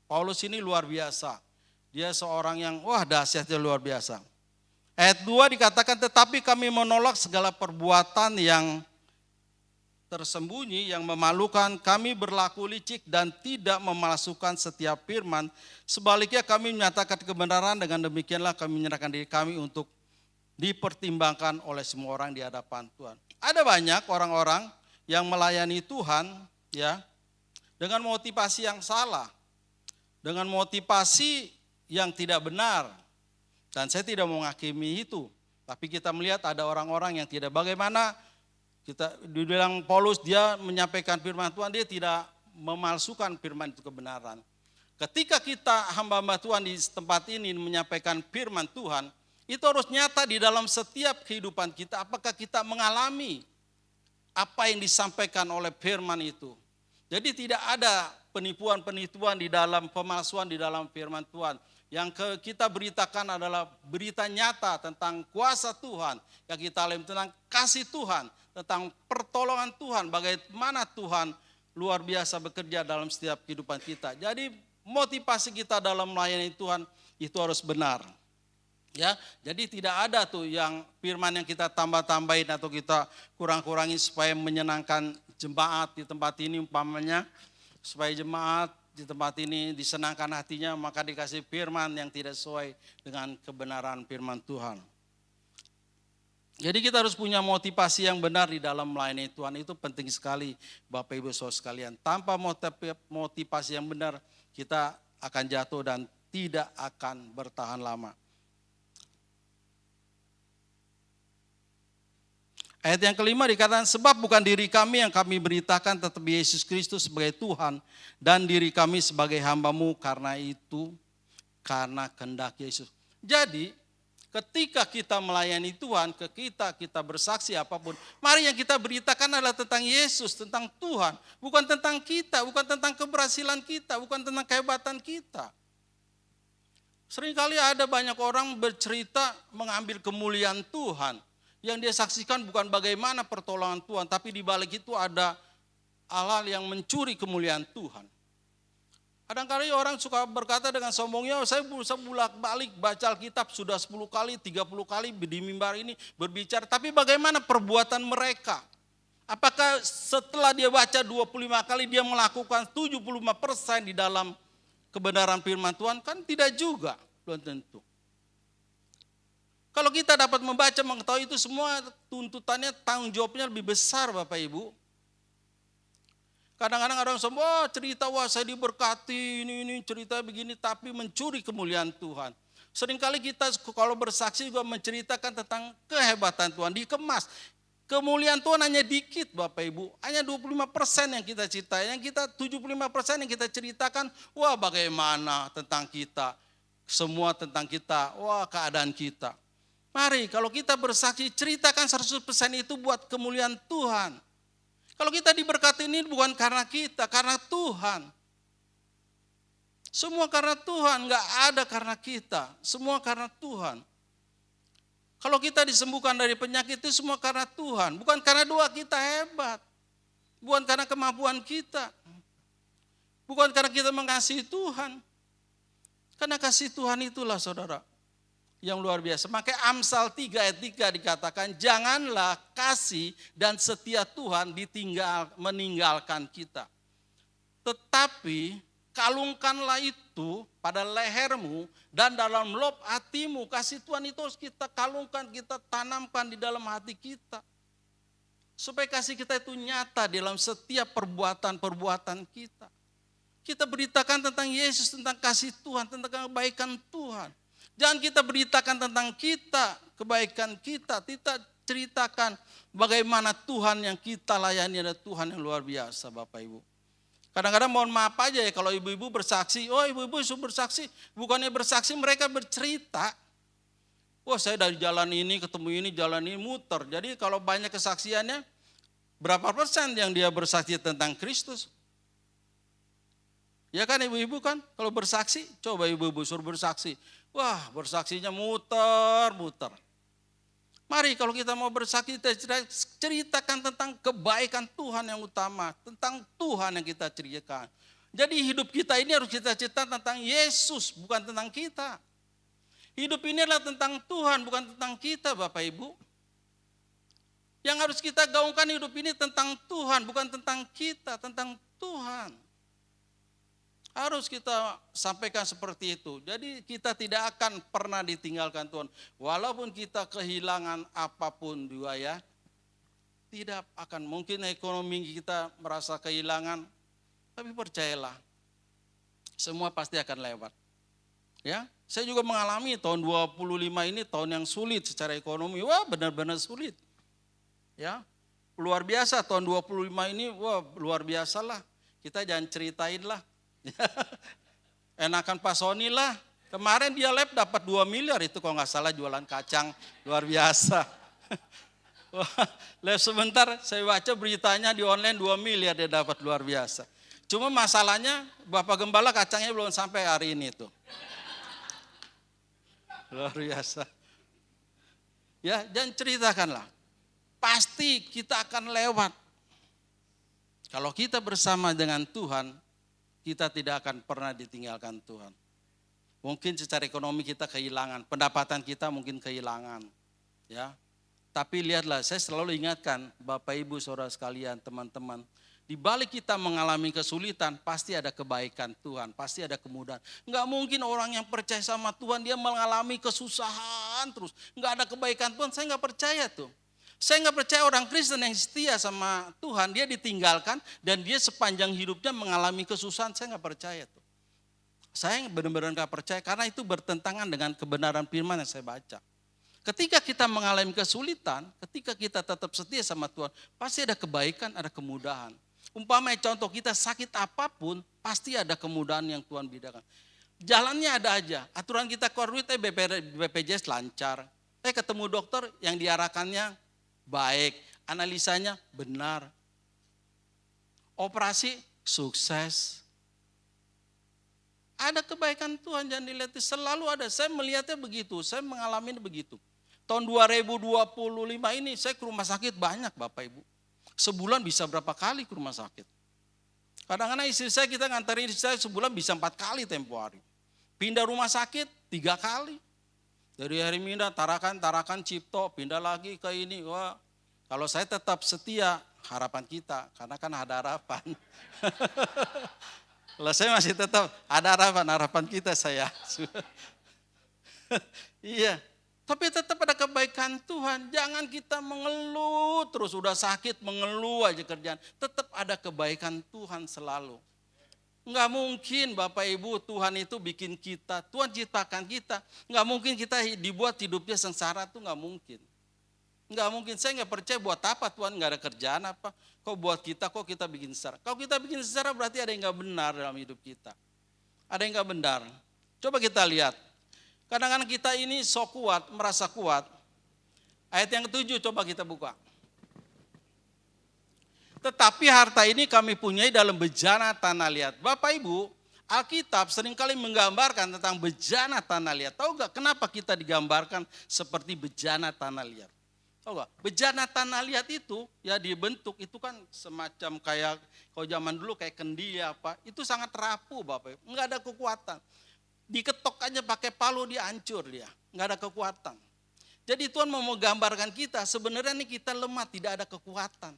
D: Paulus ini luar biasa, dia seorang yang dahsyatnya luar biasa. Ayat 2 dikatakan, tetapi kami menolak segala perbuatan yang tersembunyi, yang memalukan, kami berlaku licik dan tidak memalsukan setiap firman. Sebaliknya kami menyatakan kebenaran, dengan demikianlah kami menyerahkan diri kami untuk dipertimbangkan oleh semua orang di hadapan Tuhan. Ada banyak orang-orang yang melayani Tuhan ya dengan motivasi yang salah, dengan motivasi yang tidak benar. Dan saya tidak mau menghakimi itu, tapi kita melihat ada orang-orang yang tidak, bagaimana kita dibilang Paulus, dia menyampaikan firman Tuhan, dia tidak memalsukan firman itu kebenaran. Ketika kita hamba-hamba Tuhan di tempat ini menyampaikan firman Tuhan, itu harus nyata di dalam setiap kehidupan kita. Apakah kita mengalami apa yang disampaikan oleh firman itu? Jadi tidak ada penipuan-penipuan di dalam, pemalsuan di dalam firman Tuhan. Yang kita beritakan adalah berita nyata tentang kuasa Tuhan, yang kita alami tentang kasih Tuhan, tentang pertolongan Tuhan, bagaimana Tuhan luar biasa bekerja dalam setiap kehidupan kita. Jadi motivasi kita dalam melayani Tuhan itu harus benar. Ya, jadi tidak ada tuh yang firman yang kita tambah-tambahin atau kita kurang-kurangin supaya menyenangkan jemaat di tempat ini umpamanya, supaya jemaat di tempat ini disenangkan hatinya, maka dikasih firman yang tidak sesuai dengan kebenaran firman Tuhan. Jadi kita harus punya motivasi yang benar di dalam melayani Tuhan, itu penting sekali Bapak Ibu Saudara sekalian. Tanpa motivasi yang benar kita akan jatuh dan tidak akan bertahan lama. Ayat yang kelima dikatakan, sebab bukan diri kami yang kami beritakan, tetapi Yesus Kristus sebagai Tuhan dan diri kami sebagai hamba-Mu, karena itu, karena kehendak Yesus. Jadi ketika kita melayani Tuhan, kita bersaksi apapun, mari yang kita beritakan adalah tentang Yesus, tentang Tuhan. Bukan tentang kita, bukan tentang keberhasilan kita, bukan tentang kehebatan kita. Seringkali ada banyak orang bercerita mengambil kemuliaan Tuhan. Yang dia saksikan bukan bagaimana pertolongan Tuhan, tapi di balik itu ada hal-hal yang mencuri kemuliaan Tuhan. Kadang-kadang orang suka berkata dengan sombongnya, saya berusaha bolak-balik baca Alkitab sudah 10 kali, 30 kali di mimbar ini berbicara. Tapi bagaimana perbuatan mereka? Apakah setelah dia baca 25 kali dia melakukan 75% di dalam kebenaran firman Tuhan? Kan tidak juga, belum tentu. Kalau kita dapat membaca, mengetahui itu semua, tuntutannya, tanggung jawabnya lebih besar Bapak Ibu. Kadang-kadang orang sombong, cerita wah saya diberkati, ini cerita begini, tapi mencuri kemuliaan Tuhan. Seringkali kita kalau bersaksi juga menceritakan tentang kehebatan Tuhan, dikemas. Kemuliaan Tuhan hanya dikit Bapak Ibu, hanya 25% yang kita ceritakan, yang kita 75% yang kita ceritakan, wah bagaimana tentang kita, semua tentang kita, wah keadaan kita. Mari kalau kita bersaksi, ceritakan 100% itu buat kemuliaan Tuhan. Kalau kita diberkati ini bukan karena kita, karena Tuhan. Semua karena Tuhan, enggak ada karena kita. Semua karena Tuhan. Kalau kita disembuhkan dari penyakit itu semua karena Tuhan. Bukan karena doa kita hebat. Bukan karena kemampuan kita. Bukan karena kita mengasihi Tuhan. Karena kasih Tuhan itulah saudara yang luar biasa. Makanya Amsal 3 ayat 3 dikatakan, janganlah kasih dan setia Tuhan meninggalkan kita. Tetapi kalungkanlah itu pada lehermu dan dalam lop hatimu. Kasih Tuhan itu harus kita kalungkan, kita tanamkan di dalam hati kita. Supaya kasih kita itu nyata dalam setiap perbuatan-perbuatan kita. Kita beritakan tentang Yesus, tentang kasih Tuhan, tentang kebaikan Tuhan. Jangan kita beritakan tentang kita, kebaikan kita ceritakan bagaimana Tuhan yang kita layani adalah Tuhan yang luar biasa Bapak Ibu. Kadang-kadang mohon maaf aja ya kalau ibu-ibu bersaksi, oh ibu-ibu bersaksi, bukannya bersaksi mereka bercerita. Wah saya dari jalan ini ketemu ini, jalan ini muter. Jadi kalau banyak kesaksiannya, berapa persen yang dia bersaksi tentang Kristus? Ya kan ibu-ibu kan, kalau bersaksi, coba ibu-ibu suruh bersaksi. Wah bersaksinya muter-muter. Mari kalau kita mau bersaksi, kita ceritakan tentang kebaikan Tuhan yang utama. Tentang Tuhan yang kita ceritakan. Jadi hidup kita ini harus kita ceritakan tentang Yesus, bukan tentang kita. Hidup ini adalah tentang Tuhan, bukan tentang kita Bapak Ibu. Yang harus kita gaungkan hidup ini tentang Tuhan, bukan tentang kita, tentang Tuhan. Harus kita sampaikan seperti itu. Jadi kita tidak akan pernah ditinggalkan Tuhan. Walaupun kita kehilangan apapun juga ya. Tidak akan mungkin ekonomi kita merasa kehilangan. Tapi percayalah. Semua pasti akan lewat. Ya, saya juga mengalami tahun 25 ini tahun yang sulit secara ekonomi. Wah benar-benar sulit. Ya, luar biasa tahun 25 ini. Wah luar biasa lah. Kita jangan ceritain lah. Enakan Pak Sony lah. Kemarin dia lab dapat 2 miliar itu kalau nggak salah jualan kacang. Luar biasa. Lab sebentar saya baca beritanya di online 2 miliar dia dapat, luar biasa. Cuma masalahnya Bapak Gembala kacangnya belum sampai hari ini tuh. Luar biasa. Ya, dan ceritakanlah. Pasti kita akan lewat. Kalau kita bersama dengan Tuhan, kita tidak akan pernah ditinggalkan Tuhan. Mungkin secara ekonomi kita kehilangan, pendapatan kita mungkin kehilangan. Ya. Tapi lihatlah, saya selalu ingatkan Bapak Ibu Saudara sekalian, teman-teman, di balik kita mengalami kesulitan, pasti ada kebaikan Tuhan, pasti ada kemudahan. Enggak mungkin orang yang percaya sama Tuhan, dia mengalami kesusahan terus. Enggak ada kebaikan Tuhan, saya enggak percaya tuh. Saya enggak percaya orang Kristen yang setia sama Tuhan, dia ditinggalkan dan dia sepanjang hidupnya mengalami kesusahan, saya enggak percaya tuh. Saya benar-benar enggak percaya karena itu bertentangan dengan kebenaran firman yang saya baca. Ketika kita mengalami kesulitan, ketika kita tetap setia sama Tuhan, pasti ada kebaikan, ada kemudahan. Umpamanya contoh kita sakit apapun, pasti ada kemudahan yang Tuhan berikan. Jalannya ada aja, aturan kita keluar duit, BPJS lancar. Ketemu dokter yang diarahkannya baik, analisanya benar. Operasi sukses. Ada kebaikan Tuhan, jangan dilihat, selalu ada. Saya melihatnya begitu, saya mengalami begitu. Tahun 2025 ini saya ke rumah sakit banyak Bapak Ibu. Sebulan bisa berapa kali ke rumah sakit. Kadang-kadang istri saya, kita nganterin istri saya sebulan bisa 4 kali tempo hari. Pindah rumah sakit 3 kali. Dari hari Minda, Tarakan, Cipto, pindah lagi ke ini. Wah, kalau saya tetap setia, harapan kita, karena kan ada harapan. Kalau saya masih tetap ada harapan kita saya. Iya. Tapi tetap ada kebaikan Tuhan. Jangan kita mengeluh terus, udah sakit mengeluh aja kerjaan. Tetap ada kebaikan Tuhan selalu. Enggak mungkin Bapak Ibu Tuhan itu bikin kita, Tuhan ciptakan kita. Enggak mungkin kita dibuat hidupnya sengsara, itu enggak mungkin. Enggak mungkin, saya enggak percaya buat apa Tuhan, enggak ada kerjaan apa. Kok buat kita, kok kita bikin sengsara. Kalau kita bikin sengsara berarti ada yang enggak benar dalam hidup kita. Ada yang enggak benar. Coba kita lihat. Kadang-kadang kita ini sok kuat, merasa kuat. Ayat yang ke-7 coba kita buka. Tetapi harta ini kami punyai dalam bejana tanah liat. Bapak Ibu, Alkitab seringkali menggambarkan tentang bejana tanah liat. Tahu gak kenapa kita digambarkan seperti bejana tanah liat? Tahu gak? Bejana tanah liat itu ya dibentuk, itu kan semacam kayak, kalau zaman dulu kayak kendi apa, itu sangat rapuh Bapak Ibu, enggak ada kekuatan. Diketok aja pakai palu dia hancur dia, nggak ada kekuatan. Jadi Tuhan mau menggambarkan kita, sebenarnya ini kita lemah, tidak ada kekuatan.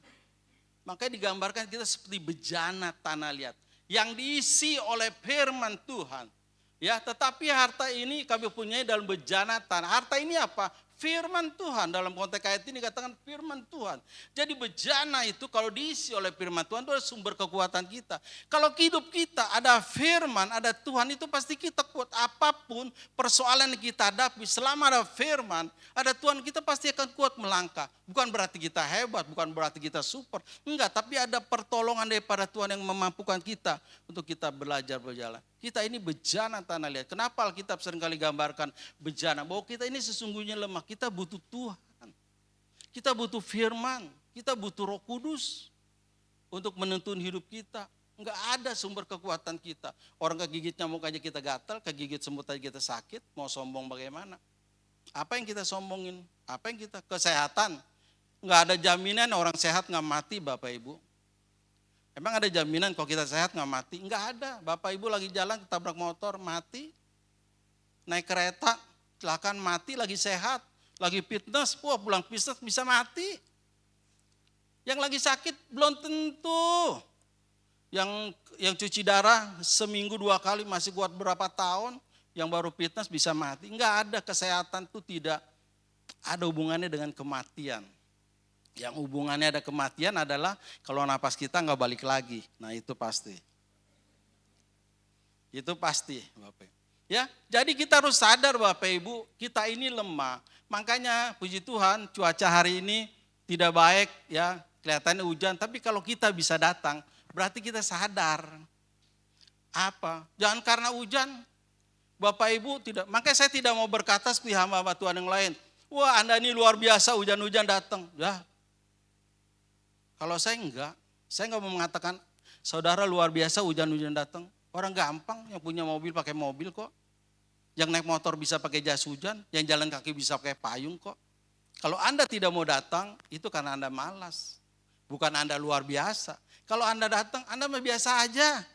D: Makanya digambarkan kita seperti bejana tanah liat yang diisi oleh firman Tuhan. Ya, tetapi harta ini kami punyai dalam bejana tanah. Harta ini apa? Firman Tuhan. Dalam konteks ayat ini dikatakan firman Tuhan. Jadi bejana itu kalau diisi oleh firman Tuhan itu adalah sumber kekuatan kita. Kalau hidup kita ada firman, ada Tuhan, itu pasti kita kuat. Apapun persoalan yang kita hadapi, selama ada firman, ada Tuhan, kita pasti akan kuat melangkah. Bukan berarti kita hebat, bukan berarti kita super. Enggak, tapi ada pertolongan daripada Tuhan yang memampukan kita untuk kita belajar berjalan. Kita ini bejana tanah liat. Kenapa Alkitab seringkali gambarkan bejana? Bahwa kita ini sesungguhnya lemah. Kita butuh Tuhan. Kita butuh firman. Kita butuh Roh Kudus untuk menuntun hidup kita. Enggak ada sumber kekuatan kita. Orang kegigit nyamuk aja kita gatal, kegigit semut aja kita sakit. Mau sombong bagaimana? Apa yang kita sombongin? Apa yang kita? Kesehatan. Enggak ada jaminan orang sehat enggak mati Bapak Ibu. Emang ada jaminan kalau kita sehat nggak mati? Nggak ada. Bapak Ibu lagi jalan ketabrak motor mati. Naik kereta kecelakaan mati, lagi sehat. Lagi fitness, wah pulang fitness bisa mati. Yang lagi sakit belum tentu. Yang cuci darah seminggu 2 kali masih kuat berapa tahun. Yang baru fitness bisa mati. Nggak ada, kesehatan itu tidak ada hubungannya dengan kematian. Yang hubungannya ada kematian adalah kalau napas kita nggak balik lagi. Nah itu pasti. Itu pasti Bapak. Ya, jadi kita harus sadar Bapak Ibu, kita ini lemah. Makanya puji Tuhan cuaca hari ini tidak baik ya, kelihatannya hujan. Tapi kalau kita bisa datang, berarti kita sadar. Apa? Jangan karena hujan. Bapak Ibu tidak, makanya saya tidak mau berkata seperti hamba Tuhan yang lain. Wah Anda ini luar biasa hujan-hujan datang. Ya. Kalau saya enggak mau mengatakan saudara luar biasa hujan-hujan datang. Orang gampang yang punya mobil pakai mobil kok. Yang naik motor bisa pakai jas hujan, yang jalan kaki bisa pakai payung kok. Kalau Anda tidak mau datang, itu karena Anda malas. Bukan Anda luar biasa. Kalau Anda datang, Anda biasa aja.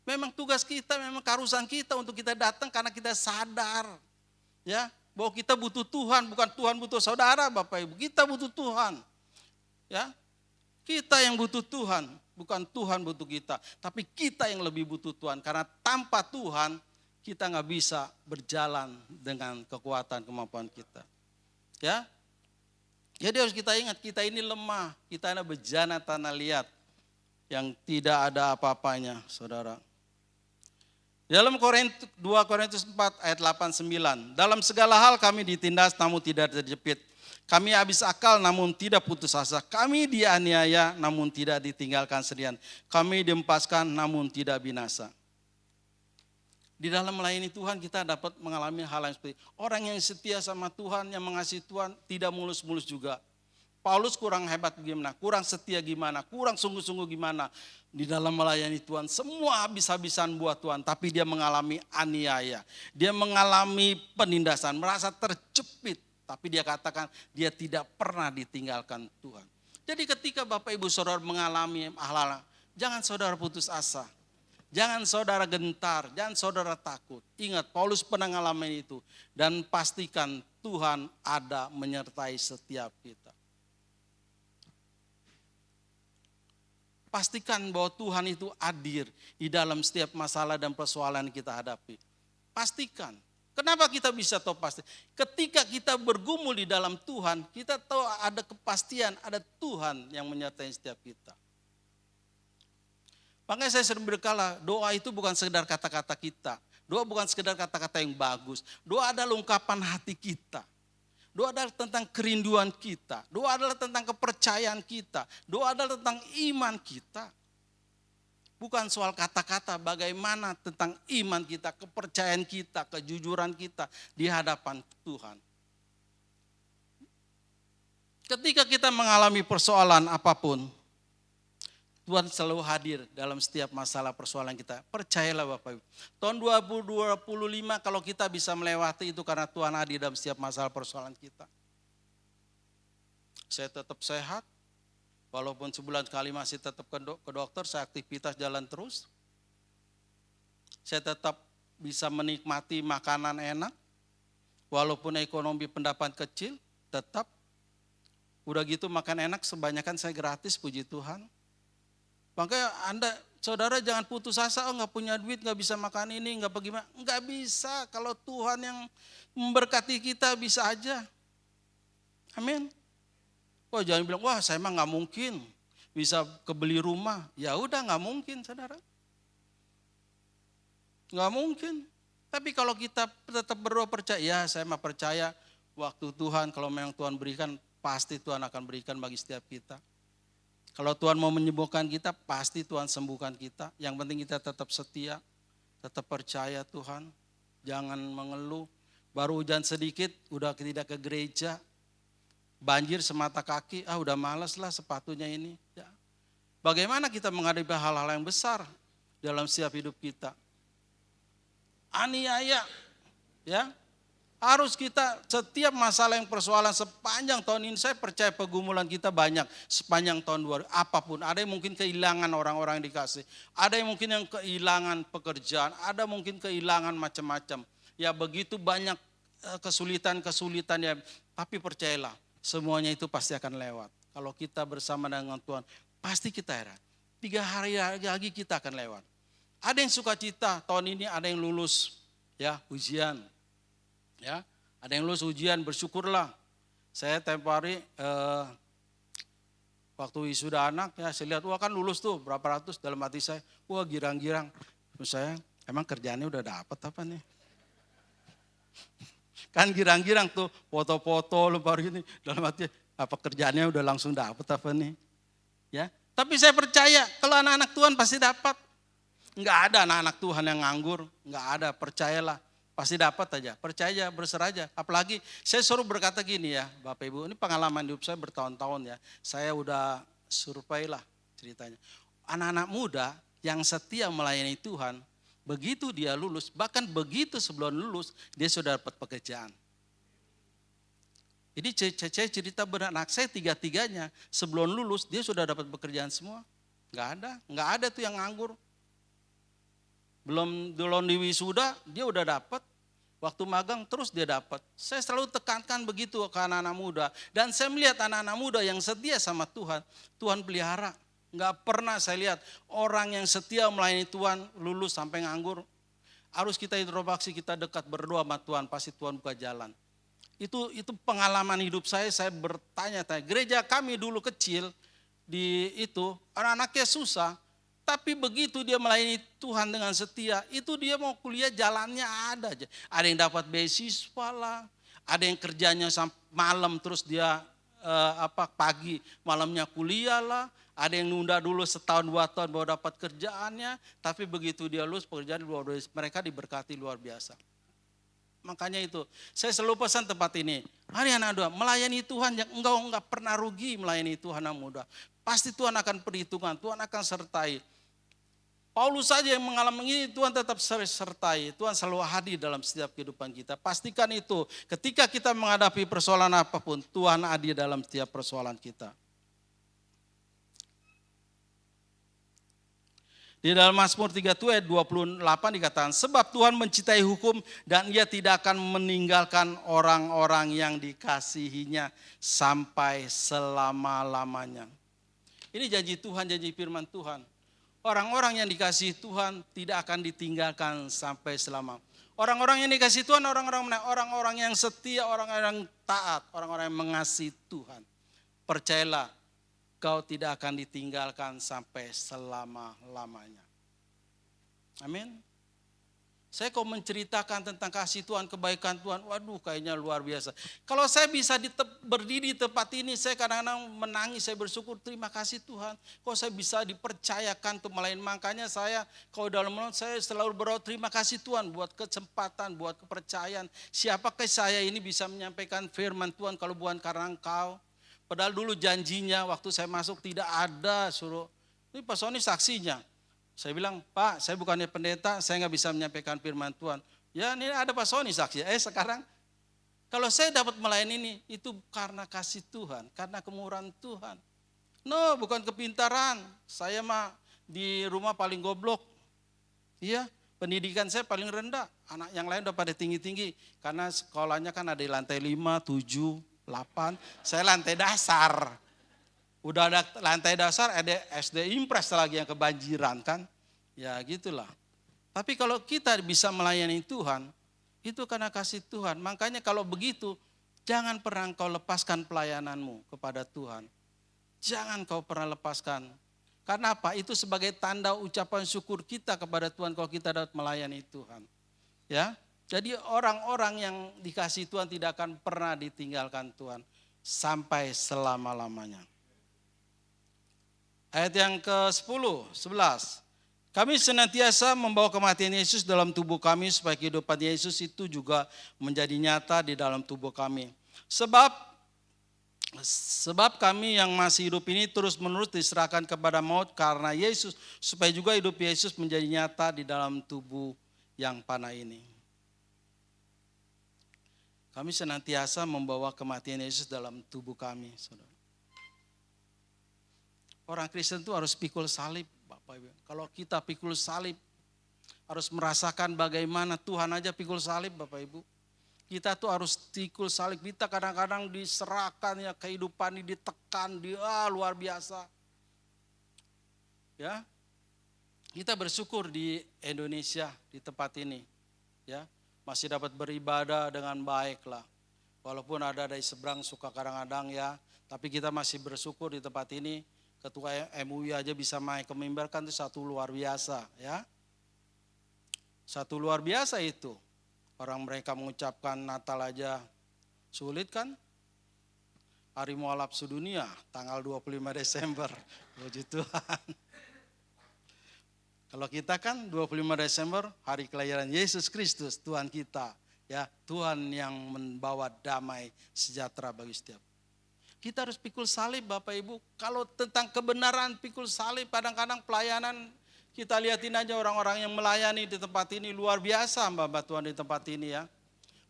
D: Memang tugas kita, memang keharusan kita untuk kita datang karena kita sadar. Ya, bahwa kita butuh Tuhan, bukan Tuhan butuh saudara Bapak Ibu. Kita butuh Tuhan. Ya, kita yang butuh Tuhan, bukan Tuhan butuh kita. Tapi kita yang lebih butuh Tuhan. Karena tanpa Tuhan kita nggak bisa berjalan dengan kekuatan kemampuan kita. Ya, jadi harus kita ingat kita ini lemah. Kita ini bejana tanah liat yang tidak ada apa-apanya, saudara. Dalam 2 Korintus 4 ayat 8-9. Dalam segala hal kami ditindas namun tidak terjepit. Kami habis akal namun tidak putus asa. Kami dianiaya namun tidak ditinggalkan sendirian. Kami dihempaskan namun tidak binasa. Di dalam melayani Tuhan kita dapat mengalami hal yang seperti orang yang setia sama Tuhan, yang mengasihi Tuhan tidak mulus-mulus juga. Paulus kurang hebat gimana, kurang setia gimana, kurang sungguh-sungguh gimana. Di dalam melayani Tuhan semua habis-habisan buat Tuhan. Tapi dia mengalami aniaya, dia mengalami penindasan, merasa terjepit. Tapi dia katakan dia tidak pernah ditinggalkan Tuhan. Jadi ketika Bapak Ibu Saudara mengalami hal-hal, jangan saudara putus asa. Jangan saudara gentar, jangan saudara takut. Ingat Paulus pernah ngalamin itu. Dan pastikan Tuhan ada menyertai setiap kita. Pastikan bahwa Tuhan itu hadir di dalam setiap masalah dan persoalan yang kita hadapi. Pastikan. Kenapa kita bisa tahu pasti? Ketika kita bergumul di dalam Tuhan, kita tahu ada kepastian, ada Tuhan yang menyertai setiap kita. Makanya saya sering berkala, doa itu bukan sekedar kata-kata kita. Doa bukan sekedar kata-kata yang bagus. Doa adalah ungkapan hati kita. Doa adalah tentang kerinduan kita. Doa adalah tentang kepercayaan kita. Doa adalah tentang iman kita. Bukan soal kata-kata, bagaimana tentang iman kita, kepercayaan kita, kejujuran kita di hadapan Tuhan. Ketika kita mengalami persoalan apapun, Tuhan selalu hadir dalam setiap masalah persoalan kita. Percayalah Bapak Ibu. Tahun 2025 kalau kita bisa melewati itu karena Tuhan hadir dalam setiap masalah persoalan kita. Saya tetap sehat. Walaupun sebulan sekali masih tetap ke dokter, saya aktivitas jalan terus. Saya tetap bisa menikmati makanan enak. Walaupun ekonomi pendapat kecil, tetap. Udah gitu makan enak, sebanyakan saya gratis, puji Tuhan. Makanya saudara jangan putus asa, oh nggak punya duit, nggak bisa makan ini, nggak bagaimana. Nggak bisa, kalau Tuhan yang memberkati kita bisa aja. Amin. Wah jangan bilang, wah saya mah nggak mungkin bisa kebeli rumah. Ya udah nggak mungkin saudara. Nggak mungkin. Tapi kalau kita tetap berdoa percaya, ya saya mah percaya waktu Tuhan, kalau memang Tuhan berikan, pasti Tuhan akan berikan bagi setiap kita. Kalau Tuhan mau menyembuhkan kita, pasti Tuhan sembuhkan kita. Yang penting kita tetap setia, tetap percaya Tuhan. Jangan mengeluh. Baru hujan sedikit, udah tidak ke gereja. Banjir semata kaki, udah malas lah sepatunya ini. Ya. Bagaimana kita menghadapi hal-hal yang besar dalam setiap hidup kita? Aniaya, ya. Harus kita setiap masalah yang persoalan sepanjang tahun ini, saya percaya pergumulan kita banyak sepanjang tahun 2000. Apapun, ada yang mungkin kehilangan orang-orang yang dikasih. Ada yang mungkin yang kehilangan pekerjaan, ada mungkin kehilangan macam-macam. Ya begitu banyak kesulitan-kesulitan ya. Tapi percayalah, semuanya itu pasti akan lewat. Kalau kita bersama dengan Tuhan, pasti kita heran. 3 hari lagi kita akan lewat. Ada yang sukacita, tahun ini ada yang lulus ya ujian. Ya, ada yang lulus ujian, bersyukurlah. Saya tempo hari waktu wisuda anak ya saya lihat, wah kan lulus tuh berapa ratus, dalam hati saya, wah girang-girang. Terus saya, emang kerjaannya udah dapat apa nih? Kan girang-girang tuh, foto-foto lebar gini, dalam hati apa kerjaannya udah langsung dapat apa nih? Ya, tapi saya percaya kalau anak-anak Tuhan pasti dapat. Enggak ada anak-anak Tuhan yang nganggur, enggak ada, percayalah. Pasti dapat aja, percaya, berserah aja. Apalagi saya suruh berkata gini ya, Bapak Ibu, ini pengalaman hidup saya bertahun-tahun ya. Saya udah survei lah ceritanya. Anak-anak muda yang setia melayani Tuhan, begitu dia lulus, bahkan begitu sebelum lulus, dia sudah dapat pekerjaan. Jadi saya cerita benar, anak saya 3-3-nya sebelum lulus, dia sudah dapat pekerjaan semua. Enggak ada tuh yang nganggur. Belum di wisuda dia udah dapat. Waktu magang terus dia dapat. Saya selalu tekankan begitu ke anak-anak muda. Dan saya melihat anak-anak muda yang setia sama Tuhan, Tuhan pelihara. Enggak pernah saya lihat orang yang setia melayani Tuhan lulus sampai nganggur. Harus kita introspeksi, kita dekat berdoa sama Tuhan, pasti Tuhan buka jalan. Itu pengalaman hidup saya bertanya-tanya. Gereja kami dulu kecil di itu, anak-anaknya susah. Tapi begitu dia melayani Tuhan dengan setia, itu dia mau kuliah jalannya ada aja. Ada yang dapat beasiswa lah, ada yang kerjanya sampai malam terus dia pagi malamnya kuliah lah. Ada yang nunda dulu setahun 2 tahun baru dapat kerjaannya, tapi begitu dia lulus pekerjaan mereka diberkati luar biasa. Makanya itu, saya selalu pesan tempat ini, hari anak muda, melayani Tuhan yang enggak pernah rugi melayani Tuhan anak muda. Pasti Tuhan akan perhitungan, Tuhan akan sertai. Paulus saja yang mengalami ini, Tuhan tetap sertai. Tuhan selalu hadir dalam setiap kehidupan kita. Pastikan itu, ketika kita menghadapi persoalan apapun, Tuhan hadir dalam setiap persoalan kita. Di dalam Mazmur 37 ayat 28 dikatakan, sebab Tuhan mencintai hukum dan ia tidak akan meninggalkan orang-orang yang dikasihinya sampai selama-lamanya. Ini janji Tuhan, janji firman Tuhan. Orang-orang yang dikasihi Tuhan tidak akan ditinggalkan sampai selama. Orang-orang yang dikasihi Tuhan, orang-orang yang setia, orang-orang yang taat, orang-orang yang mengasihi Tuhan. Percayalah, kau tidak akan ditinggalkan sampai selama-lamanya. Amin. Saya kau menceritakan tentang kasih Tuhan, kebaikan Tuhan, waduh kayaknya luar biasa. Kalau saya bisa berdiri di tempat ini, saya kadang-kadang menangis, saya bersyukur, terima kasih Tuhan. Kok saya bisa dipercayakan untuk melayani, makanya saya, kalau dalam menurut saya selalu berdoa, terima kasih Tuhan buat kesempatan, buat kepercayaan. Siapakah saya ini bisa menyampaikan firman Tuhan kalau bukan karena Engkau. Padahal dulu janjinya waktu saya masuk tidak ada suruh, ini Pak Sony saksinya. Saya bilang, Pak, saya bukannya pendeta, saya nggak bisa menyampaikan firman Tuhan. Ya ini ada Pak Sony saksi. Sekarang, kalau saya dapat melayani ini, itu karena kasih Tuhan, karena kemurahan Tuhan. No, bukan kepintaran. Saya mah di rumah paling goblok. Iya, pendidikan saya paling rendah. Anak yang lain udah pada tinggi-tinggi. Karena sekolahnya kan ada di lantai 5, 7, 8. Saya lantai dasar. Udah ada lantai dasar, ada SD Impres lagi yang kebanjiran kan. Ya gitulah. Tapi kalau kita bisa melayani Tuhan, itu karena kasih Tuhan. Makanya kalau begitu, jangan pernah kau lepaskan pelayananmu kepada Tuhan. Jangan kau pernah lepaskan. Karena apa? Itu sebagai tanda ucapan syukur kita kepada Tuhan kalau kita dapat melayani Tuhan. Ya. Jadi orang-orang yang dikasih Tuhan tidak akan pernah ditinggalkan Tuhan sampai selama-lamanya. Ayat yang ke-10, 11. Kami senantiasa membawa kematian Yesus dalam tubuh kami supaya kehidupan Yesus itu juga menjadi nyata di dalam tubuh kami. Sebab kami yang masih hidup ini terus-menerus diserahkan kepada maut karena Yesus, supaya juga hidup Yesus menjadi nyata di dalam tubuh yang panah ini. Kami senantiasa membawa kematian Yesus dalam tubuh kami, saudara. Orang Kristen itu harus pikul salib, Bapak Ibu. Kalau kita pikul salib, harus merasakan bagaimana Tuhan aja pikul salib, Bapak Ibu. Kita tuh harus pikul salib. Kita kadang-kadang diserahkan ya, kehidupan ini ditekan, luar biasa. Ya, kita bersyukur di Indonesia, di tempat ini. Ya, masih dapat beribadah dengan baik lah. Walaupun ada dari seberang suka kadang-kadang ya, tapi kita masih bersyukur di tempat ini. Ketua MUI aja bisa naik ke mimbar kan itu satu luar biasa ya. Satu luar biasa itu. Orang mereka mengucapkan Natal aja sulit kan. Hari mualaf sedunia tanggal 25 Desember. Puji Tuhan. Kalau kita kan 25 Desember hari kelahiran Yesus Kristus Tuhan kita. Ya, Tuhan yang membawa damai sejahtera bagi setiap. Kita harus pikul salib Bapak Ibu. Kalau tentang kebenaran pikul salib, kadang-kadang pelayanan kita lihatin aja orang-orang yang melayani di tempat ini luar biasa hamba Tuhan di tempat ini ya.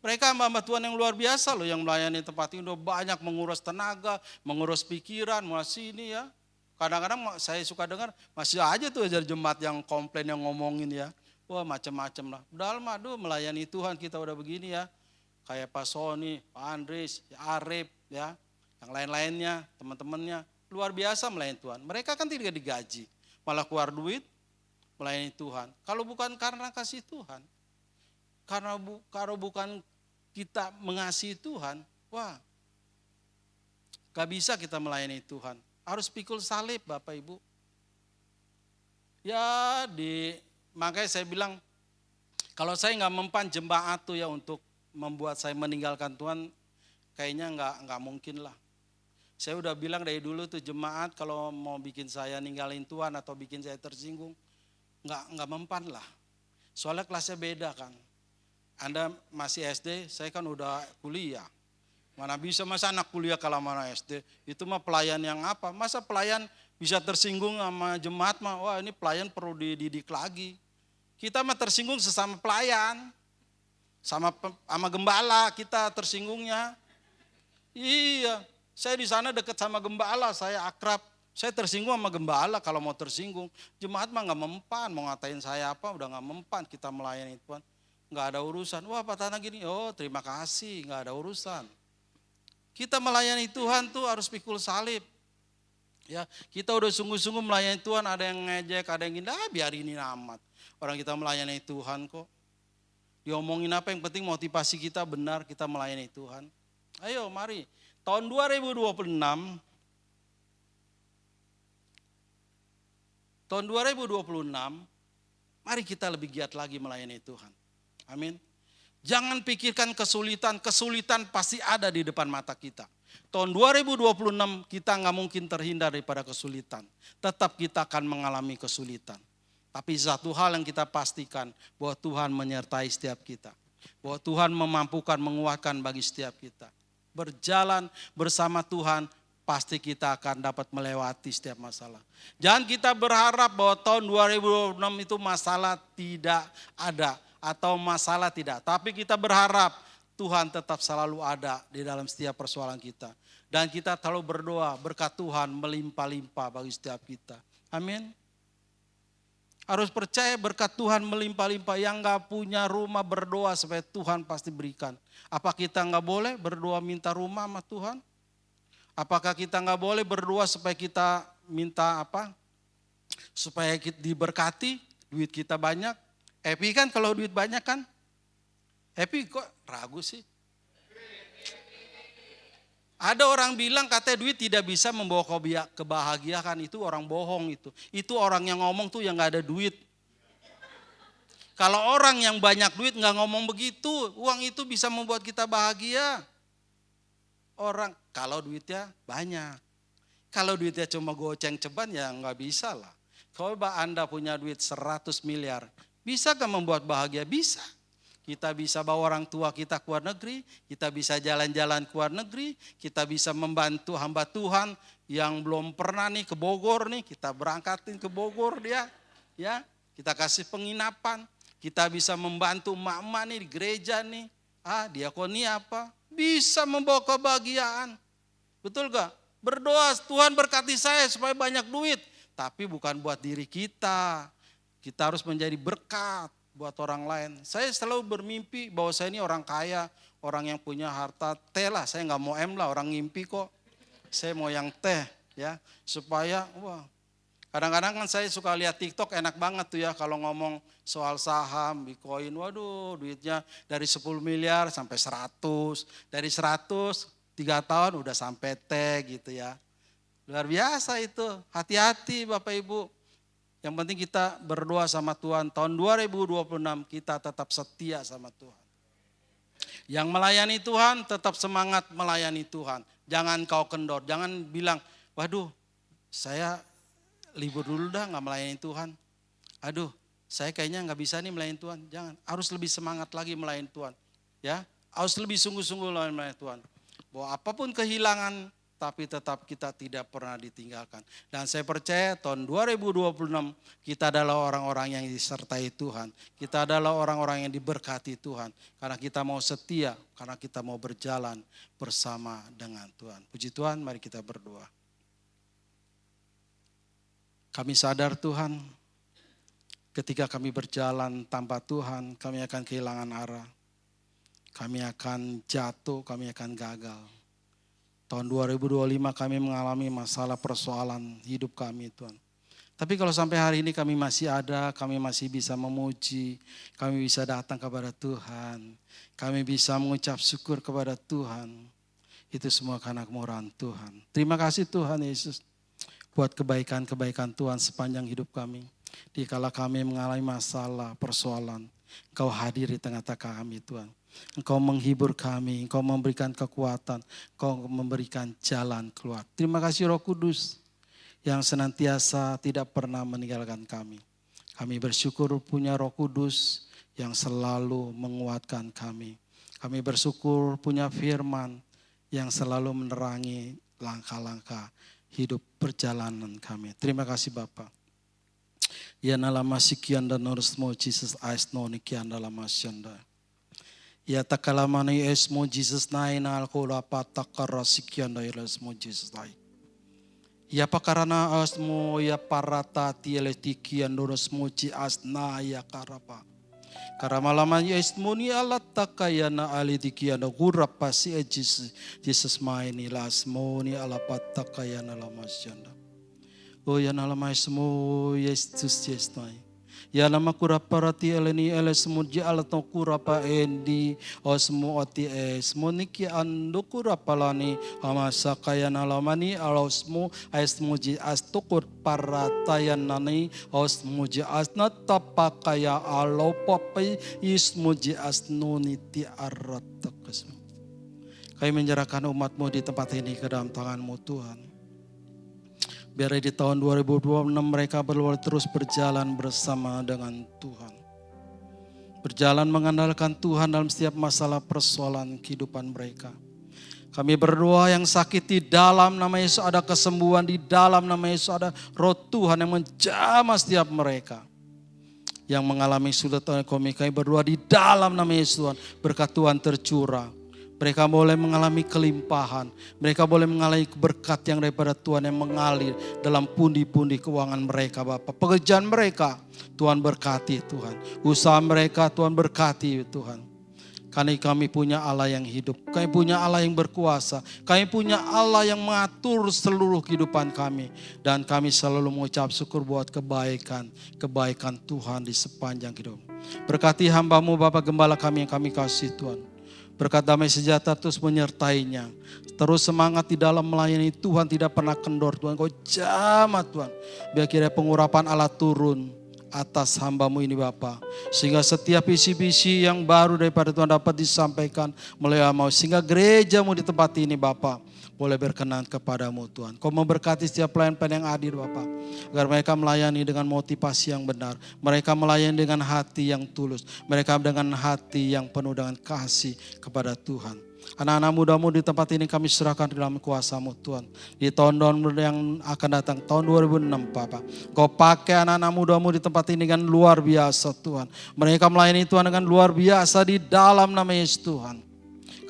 D: Mereka hamba Tuhan yang luar biasa loh yang melayani di tempat ini. Udah banyak menguras tenaga, mengurus pikiran, masih ini ya. Kadang-kadang saya suka dengar masih aja tuh dari jemaat yang komplain yang ngomongin ya. Wah macam-macam lah. Udah lama, aduh melayani Tuhan kita udah begini ya. Kayak Pak Sony, Pak Andris, Arif ya. Yang lain-lainnya, teman-temannya. Luar biasa melayani Tuhan. Mereka kan tidak digaji. Malah keluar duit melayani Tuhan. Kalau bukan karena kasih Tuhan. Kalau bukan kita mengasihi Tuhan. Wah gak bisa kita melayani Tuhan. Harus pikul salib Bapak Ibu. Ya makanya saya bilang. Kalau saya gak mempan jemaat tuh ya untuk membuat saya meninggalkan Tuhan. Kayaknya gak mungkin lah. Saya udah bilang dari dulu tuh jemaat kalau mau bikin saya ninggalin Tuhan atau bikin saya tersinggung, nggak mempan lah. Soalnya kelasnya beda kan. Anda masih SD, saya kan udah kuliah. Mana bisa masa anak kuliah kalau mana SD? Itu mah pelayan yang apa? Masa pelayan bisa tersinggung sama jemaat mah? Wah ini pelayan perlu dididik lagi. Kita mah tersinggung sesama pelayan, sama gembala kita tersinggungnya. Iya. Saya di sana dekat sama gembala, saya akrab. Saya tersinggung sama gembala kalau mau tersinggung. Jemaat mah gak mempan, mau ngatain saya apa udah gak mempan. Kita melayani Tuhan, gak ada urusan. Wah Pak Tanah gini, oh terima kasih, gak ada urusan. Kita melayani Tuhan tuh harus pikul salib. Ya, kita udah sungguh-sungguh melayani Tuhan, ada yang ngejek, ada yang gini, biarin amat. Orang kita melayani Tuhan kok. Diomongin apa yang penting motivasi kita benar, kita melayani Tuhan. Ayo mari. Tahun 2026, mari kita lebih giat lagi melayani Tuhan. Amin. Jangan pikirkan kesulitan pasti ada di depan mata kita. Tahun 2026 kita nggak mungkin terhindar daripada kesulitan. Tetap kita akan mengalami kesulitan. Tapi satu hal yang kita pastikan bahwa Tuhan menyertai setiap kita. Bahwa Tuhan memampukan, menguatkan bagi setiap kita. Berjalan bersama Tuhan, pasti kita akan dapat melewati setiap masalah. Jangan kita berharap bahwa tahun 2026 itu masalah tidak ada atau masalah tidak. Tapi kita berharap Tuhan tetap selalu ada di dalam setiap persoalan kita. Dan kita selalu berdoa berkat Tuhan melimpah-limpah bagi setiap kita. Amin. Harus percaya berkat Tuhan melimpah-limpah. Yang gak punya rumah berdoa supaya Tuhan pasti berikan. Apa kita gak boleh berdoa minta rumah sama Tuhan? Apakah kita gak boleh berdoa supaya kita minta apa? Supaya kita diberkati, duit kita banyak. Happy kan kalau duit banyak kan? Happy kok ragu sih? Ada orang bilang katanya duit tidak bisa membawa kebahagiaan, itu orang bohong itu. Itu orang yang ngomong tuh yang gak ada duit. Kalau orang yang banyak duit gak ngomong begitu, uang itu bisa membuat kita bahagia. Orang kalau duitnya banyak. Kalau duitnya cuma goceng ceban ya gak bisa lah. Coba Anda punya duit 100 miliar, bisa gak membuat bahagia? Bisa. Kita bisa bawa orang tua kita ke luar negeri, kita bisa jalan-jalan ke luar negeri, kita bisa membantu hamba Tuhan yang belum pernah nih ke Bogor nih, kita berangkatin ke Bogor dia, ya, kita kasih penginapan, kita bisa membantu emak-emak nih di gereja nih, diakonia apa, bisa membawa kebahagiaan, betul gak? Berdoa Tuhan berkati saya supaya banyak duit, tapi bukan buat diri kita harus menjadi berkat buat orang lain. Saya selalu bermimpi bahwa saya ini orang kaya, orang yang punya harta teh lah. Saya nggak mau M lah, orang ngimpi kok. Saya mau yang teh ya, supaya kadang-kadang kan saya suka lihat TikTok enak banget tuh ya kalau ngomong soal saham, Bitcoin. Waduh, duitnya dari 10 miliar sampai 100, dari 100 3 tahun udah sampai teh gitu ya. Luar biasa itu. Hati-hati Bapak Ibu. Yang penting kita berdoa sama Tuhan. Tahun 2026 kita tetap setia sama Tuhan. Yang melayani Tuhan tetap semangat melayani Tuhan. Jangan kau kendor. Jangan bilang, waduh saya libur dulu dah gak melayani Tuhan. Aduh saya kayaknya gak bisa nih melayani Tuhan. Jangan. Harus lebih semangat lagi melayani Tuhan. Ya, harus lebih sungguh-sungguh melayani Tuhan. Bahwa apapun kehilangan, tapi tetap kita tidak pernah ditinggalkan. Dan saya percaya tahun 2026 kita adalah orang-orang yang disertai Tuhan. Kita adalah orang-orang yang diberkati Tuhan. Karena kita mau setia, karena kita mau berjalan bersama dengan Tuhan. Puji Tuhan, mari kita berdoa. Kami sadar Tuhan, Ketika kami berjalan tanpa Tuhan, kami akan kehilangan arah. Kami akan jatuh, kami akan gagal. Tahun 2025 kami mengalami masalah persoalan hidup kami Tuhan. Tapi kalau sampai hari ini kami masih ada, kami masih bisa memuji, kami bisa datang kepada Tuhan, kami bisa mengucap syukur kepada Tuhan. Itu semua karena kemurahan Tuhan. Terima kasih Tuhan Yesus buat kebaikan-kebaikan Tuhan sepanjang hidup kami. Dikala kami mengalami masalah, persoalan, Engkau hadir di tengah-tengah kami Tuhan. Engkau menghibur kami, Engkau memberikan kekuatan, Engkau memberikan jalan keluar. Terima kasih Roh Kudus yang senantiasa tidak pernah meninggalkan kami. Kami bersyukur punya Roh Kudus yang selalu menguatkan kami. Kami bersyukur punya firman yang selalu menerangi langkah-langkah hidup perjalanan kami. Terima kasih Bapa. Ya nalama sikian dan norusmo Jesus aisno nikian dalam asyanda. Ya takalamani esmo Jesus naina alkola patakara sikian dairasmo Jesus naik. Ya pakarana asmo ya parata tieletikian doros moci asna ya karapa. Karamalaman ya ismoni alat takayana alitikian do gurapa si Jesus maini lasmoni alapat takayana lamasyanda. Oh ya nalama ismo Yesus Yesus. Ya nama kuraparati eleni elesmuji alato kurapa endi osmu oti esmu niki ando kurapalani amasa kaya nalamani alosmu esmuji astukur paratayan nani osmuji asna tapakaya alopapai ismuji asnuni ti aratakesmu. Kami menyerahkan umatmu di tempat ini ke dalam tangan-Mu Tuhan. Biar di tahun 2026 mereka boleh terus berjalan bersama dengan Tuhan. Berjalan mengandalkan Tuhan dalam setiap masalah persoalan kehidupan mereka. Kami berdoa yang sakit di dalam nama Yesus ada kesembuhan, di dalam nama Yesus ada Roh Tuhan yang menjamah setiap mereka. Yang mengalami kesulitan ekonomi, kami berdoa di dalam nama Yesus Tuhan, berkat Tuhan tercurah. Mereka boleh mengalami kelimpahan. Mereka boleh mengalami berkat yang daripada Tuhan yang mengalir dalam pundi-pundi keuangan mereka Bapak. Pekerjaan mereka Tuhan berkati Tuhan. Usaha mereka Tuhan berkati Tuhan. Karena kami punya Allah yang hidup. Kami punya Allah yang berkuasa. Kami punya Allah yang mengatur seluruh kehidupan kami. Dan kami selalu mengucap syukur buat kebaikan Tuhan di sepanjang hidup. Berkati hamba-Mu Bapak Gembala kami yang kami kasih Tuhan. Berkat damai sejahtera terus menyertainya. Terus semangat di dalam melayani Tuhan, tidak pernah kendor Tuhan. Kau jamah Tuhan. Biar kira pengurapan Allah turun atas hamba-Mu ini Bapa. Sehingga setiap visi-visi yang baru daripada Tuhan dapat disampaikan melalui mau. Sehingga gereja-Mu di tempat ini Bapa boleh berkenan kepada-Mu Tuhan. Kau memberkati setiap pelayan-pelayan yang hadir Bapa. Agar mereka melayani dengan motivasi yang benar. Mereka melayani dengan hati yang tulus. Mereka dengan hati yang penuh dengan kasih kepada Tuhan. Anak-anak muda-Mu di tempat ini kami serahkan di dalam kuasa-Mu Tuhan. Di tahun-tahun yang akan datang, tahun 2006 Bapak. Kau pakai anak-anak muda-Mu di tempat ini dengan luar biasa Tuhan. Mereka melayani Tuhan dengan luar biasa di dalam nama Yesus Tuhan.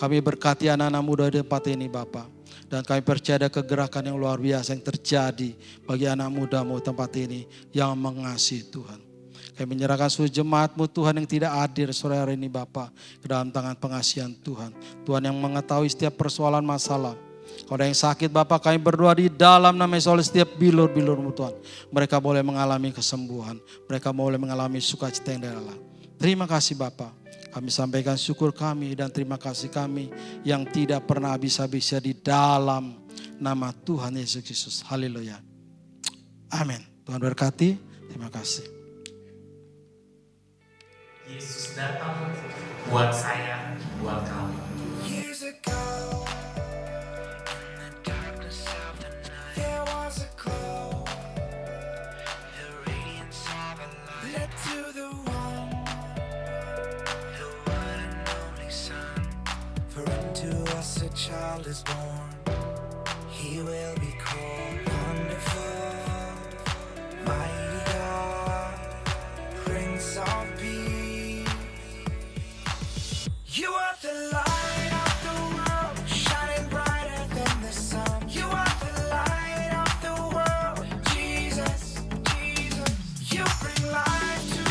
D: Kami berkati anak-anak muda di tempat ini Bapak. Dan kami percaya ada kegerakan yang luar biasa yang terjadi bagi anak muda-Mu tempat ini yang mengasihi Tuhan. Kami menyerahkan seluruh jemaat-Mu Tuhan yang tidak hadir sore hari ini Bapa ke dalam tangan pengasihan Tuhan. Tuhan yang mengetahui setiap persoalan masalah. Kalau ada yang sakit Bapa kami berdoa di dalam nama Yesus oleh setiap bilur-bilur-Mu Tuhan. Mereka boleh mengalami kesembuhan. Mereka boleh mengalami sukacita yang dari Allah. Terima kasih Bapa. Kami sampaikan syukur kami dan terima kasih kami yang tidak pernah habis-habisnya di dalam nama Tuhan Yesus Kristus. Haleluya. Amin. Tuhan berkati. Terima kasih.
E: Yesus datang buat saya, buat kamu.
C: Years ago, in the darkness of the night, there was a glow, the radiance of a light led to the one, the one and only Son. For unto us a child is born, He will be called Wonderful, Mighty God, Prince of Peace. You are the light of the world, shining brighter than the sun. You are the light of the world, Jesus, Jesus. You bring life to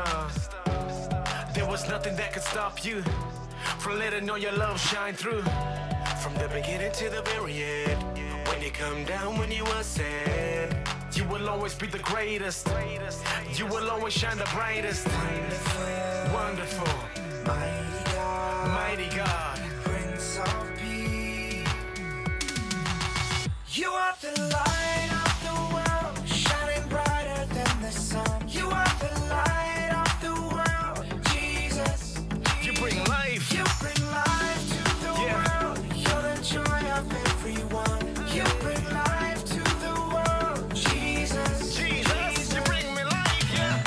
C: star. There was nothing that could stop you from letting all your love shine through. From the beginning to the very end, when you come down, when you ascend, you will always be the greatest. You will always shine the brightest. Wonderful, mighty God,
F: Prince of Peace. You are the light of the world, shining brighter than the sun. You are the light of the world, Jesus.
C: you bring life.
F: You bring life to the world. You're the joy of everyone. You bring life to the world, Jesus.
C: Jesus, you bring me life, yeah.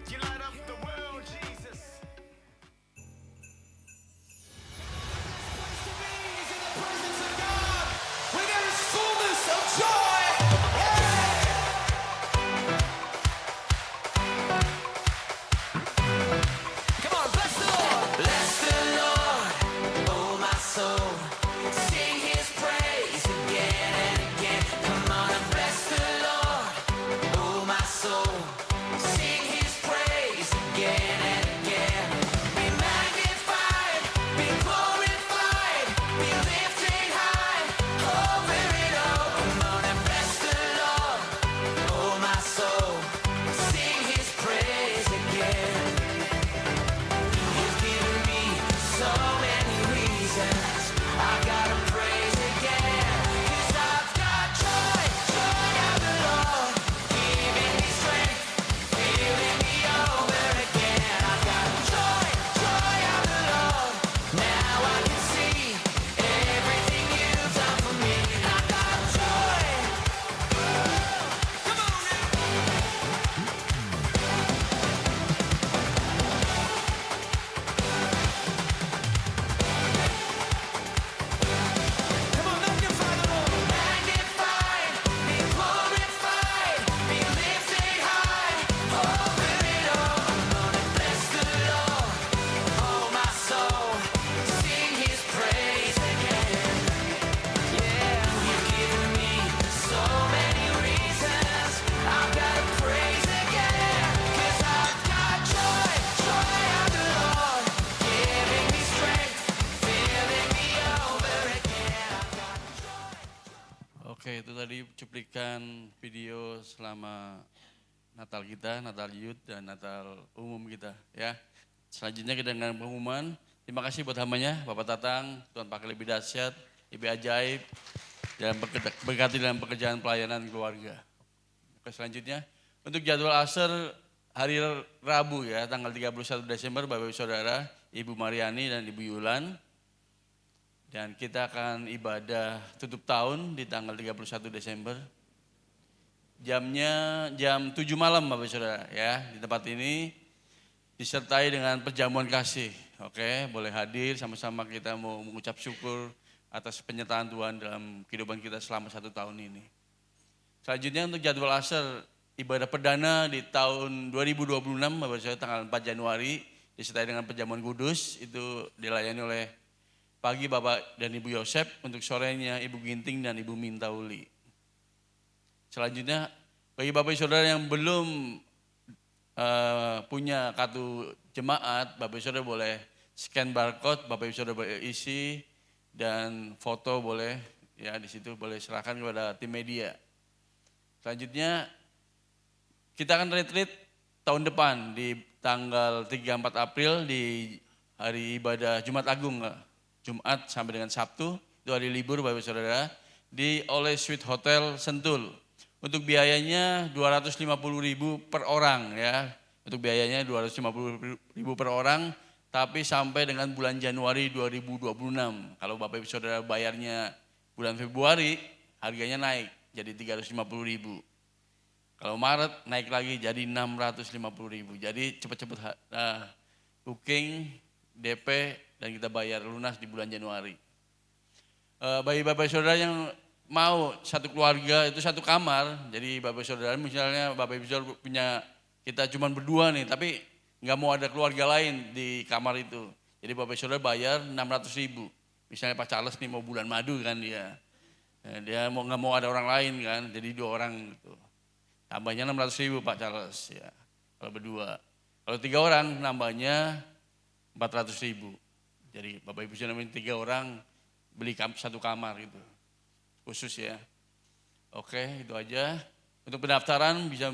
C: You light up the world, Jesus.
F: Where there is fullness of joy.
C: Come on, bless the Lord.
F: Bless the Lord, oh my soul. Sing His praise again and again. Come on and bless the Lord, oh my soul. Sing His praise again and again. Be magnified, be glorified, be lifted high over it all. Come on and bless the Lord, oh my soul. Sing His praise again. You've given me so many reasons. I gotta praise again. 'Cause I've got joy, joy of the Lord, giving me strength, filling me over again. I've got joy, joy of the Lord. Now I can see everything you've done for me. I've got joy. Come on now. Come on, magnify the Lord. Magnified, be glorified, be lifted high over it all. Come on and bless the Lord, oh my soul. Sing His praise again. Yeah, you've given me so many reasons. I've got to praise again. 'Cause I've got joy, joy of the Lord, giving me strength, filling me over again. I've got
B: Oke, itu tadi cuplikan video selama Natal kita, Natal Youth dan Natal umum kita ya. Selanjutnya kita dengan pengumuman. Terima kasih buat hambanya, Bapak Tatang, Tuhan pakai lebih dahsyat, Ibu ajaib, dan berkati dalam pekerjaan pelayanan keluarga. Oke, selanjutnya untuk jadwal asar hari Rabu ya, tanggal 31 Desember Bapak Ibu Saudara, Ibu Mariani dan Ibu Yulan. Dan kita akan ibadah tutup tahun di tanggal 31 Desember. Jamnya jam 7 malam Bapak Saudara ya. Di tempat ini disertai dengan perjamuan kasih. Oke, boleh hadir sama-sama kita mau mengucap syukur atas penyertaan Tuhan dalam kehidupan kita selama 1 tahun ini. Selanjutnya untuk jadwal asar ibadah perdana di tahun 2026 Bapak Saudara tanggal 4 Januari disertai dengan perjamuan kudus itu dilayani oleh pagi Bapak dan Ibu Yosep, untuk sorenya Ibu Ginting dan Ibu Mintauli. Selanjutnya bagi Bapak Saudara yang belum punya kartu jemaat, Bapak Saudara boleh scan barcode, Bapak Saudara boleh isi dan foto boleh ya di situ boleh serahkan kepada tim media. Selanjutnya kita akan retreat tahun depan di tanggal 3-4 April di hari ibadah Jumat Agung, Jumat sampai dengan Sabtu, itu hari libur Bapak Saudara, di Oleh Suite Hotel Sentul. Untuk biayanya 250.000 per orang ya. Untuk biayanya 250.000 per orang, tapi sampai dengan bulan Januari 2026. Kalau Bapak Ibu Saudara bayarnya bulan Februari, harganya naik jadi 350.000. Kalau Maret naik lagi jadi 650.000. Jadi cepat-cepat booking, DP, dan kita bayar lunas di bulan Januari. Bagi Bapak Saudara yang mau satu keluarga itu satu kamar, jadi Bapak Saudara misalnya Bapak Ibu Saudara punya, kita cuma berdua nih, tapi nggak mau ada keluarga lain di kamar itu. Jadi Bapak Saudara bayar 600.000. Misalnya Pak Charles nih mau bulan madu kan dia. Dia nggak mau ada orang lain kan, jadi 2 orang gitu. Tambahnya 600.000 Pak Charles ya, kalau berdua. Kalau 3 orang nambahnya 400.000. Jadi Bapak Ibu Saudara 3 orang beli satu kamar gitu. Khusus ya. Oke, itu aja. Untuk pendaftaran bisa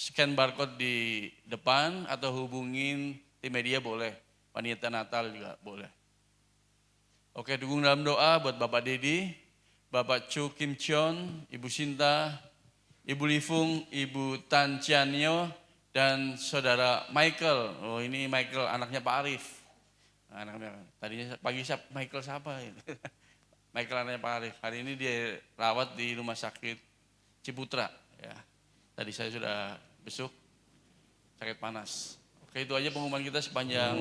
B: scan barcode di depan atau hubungin tim media boleh. Panitia Natal juga boleh. Oke, dukung dalam doa buat Bapak Dedi, Bapak Chu Kim Cheon, Ibu Sinta, Ibu Lifung, Ibu Tan Chianyo, dan Saudara Michael. Oh, ini Michael anaknya Pak Arif. Anaknya tadinya pagi Michael siapa ini? Michael anaknya Pak Arif. Hari ini dia rawat di rumah sakit Ciputra. Ya. Tadi saya sudah besuk, sakit panas. Oke, itu aja pengumuman kita sepanjang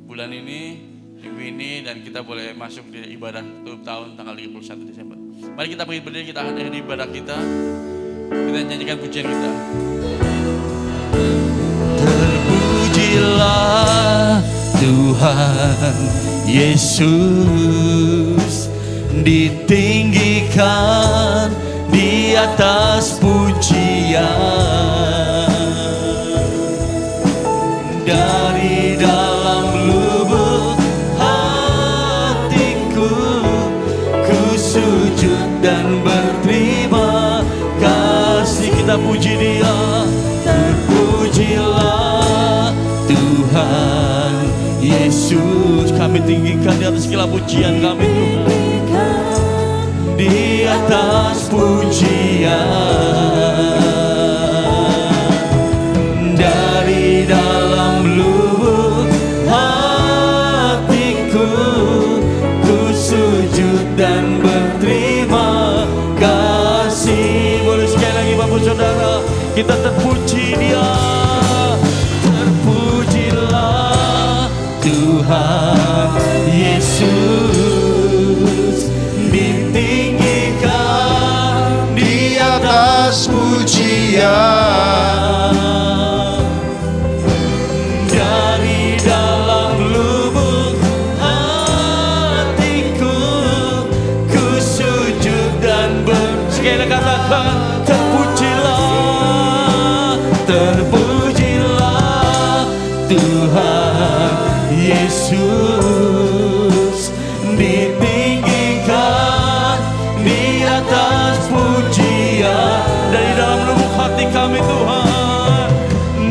B: bulan ini, minggu ini, dan kita boleh masuk di ibadah tutup tahun tanggal 31 Desember. Mari kita berdiri, kita akhiri ibadah kita. Kita nyanyikan pujian kita. Terpujilah Tuhan Yesus, ditinggikan di atas pujian, dari dalam lubuk hatiku ku sujud dan berterima kasih. Kita puji Dia. Terpujilah Tuhan Yesus, kami tinggikan di atas segala pujian kami Tuhan, di atas pujian, dari dalam lubuk hatiku ku sujud dan berterima kasih. Boleh sekali lagi Bapak Saudara, kita terpuji Dia. Terpujilah Tuhan Yesus, ditinggikan di atas pujian, dari dalam lubuk hatiku ku sujud dan sekali katakan terpujilah, terpujilah Tuhan Yesus, ditinggikan di atas pujian, dari dalam lubuk hati kami Tuhan,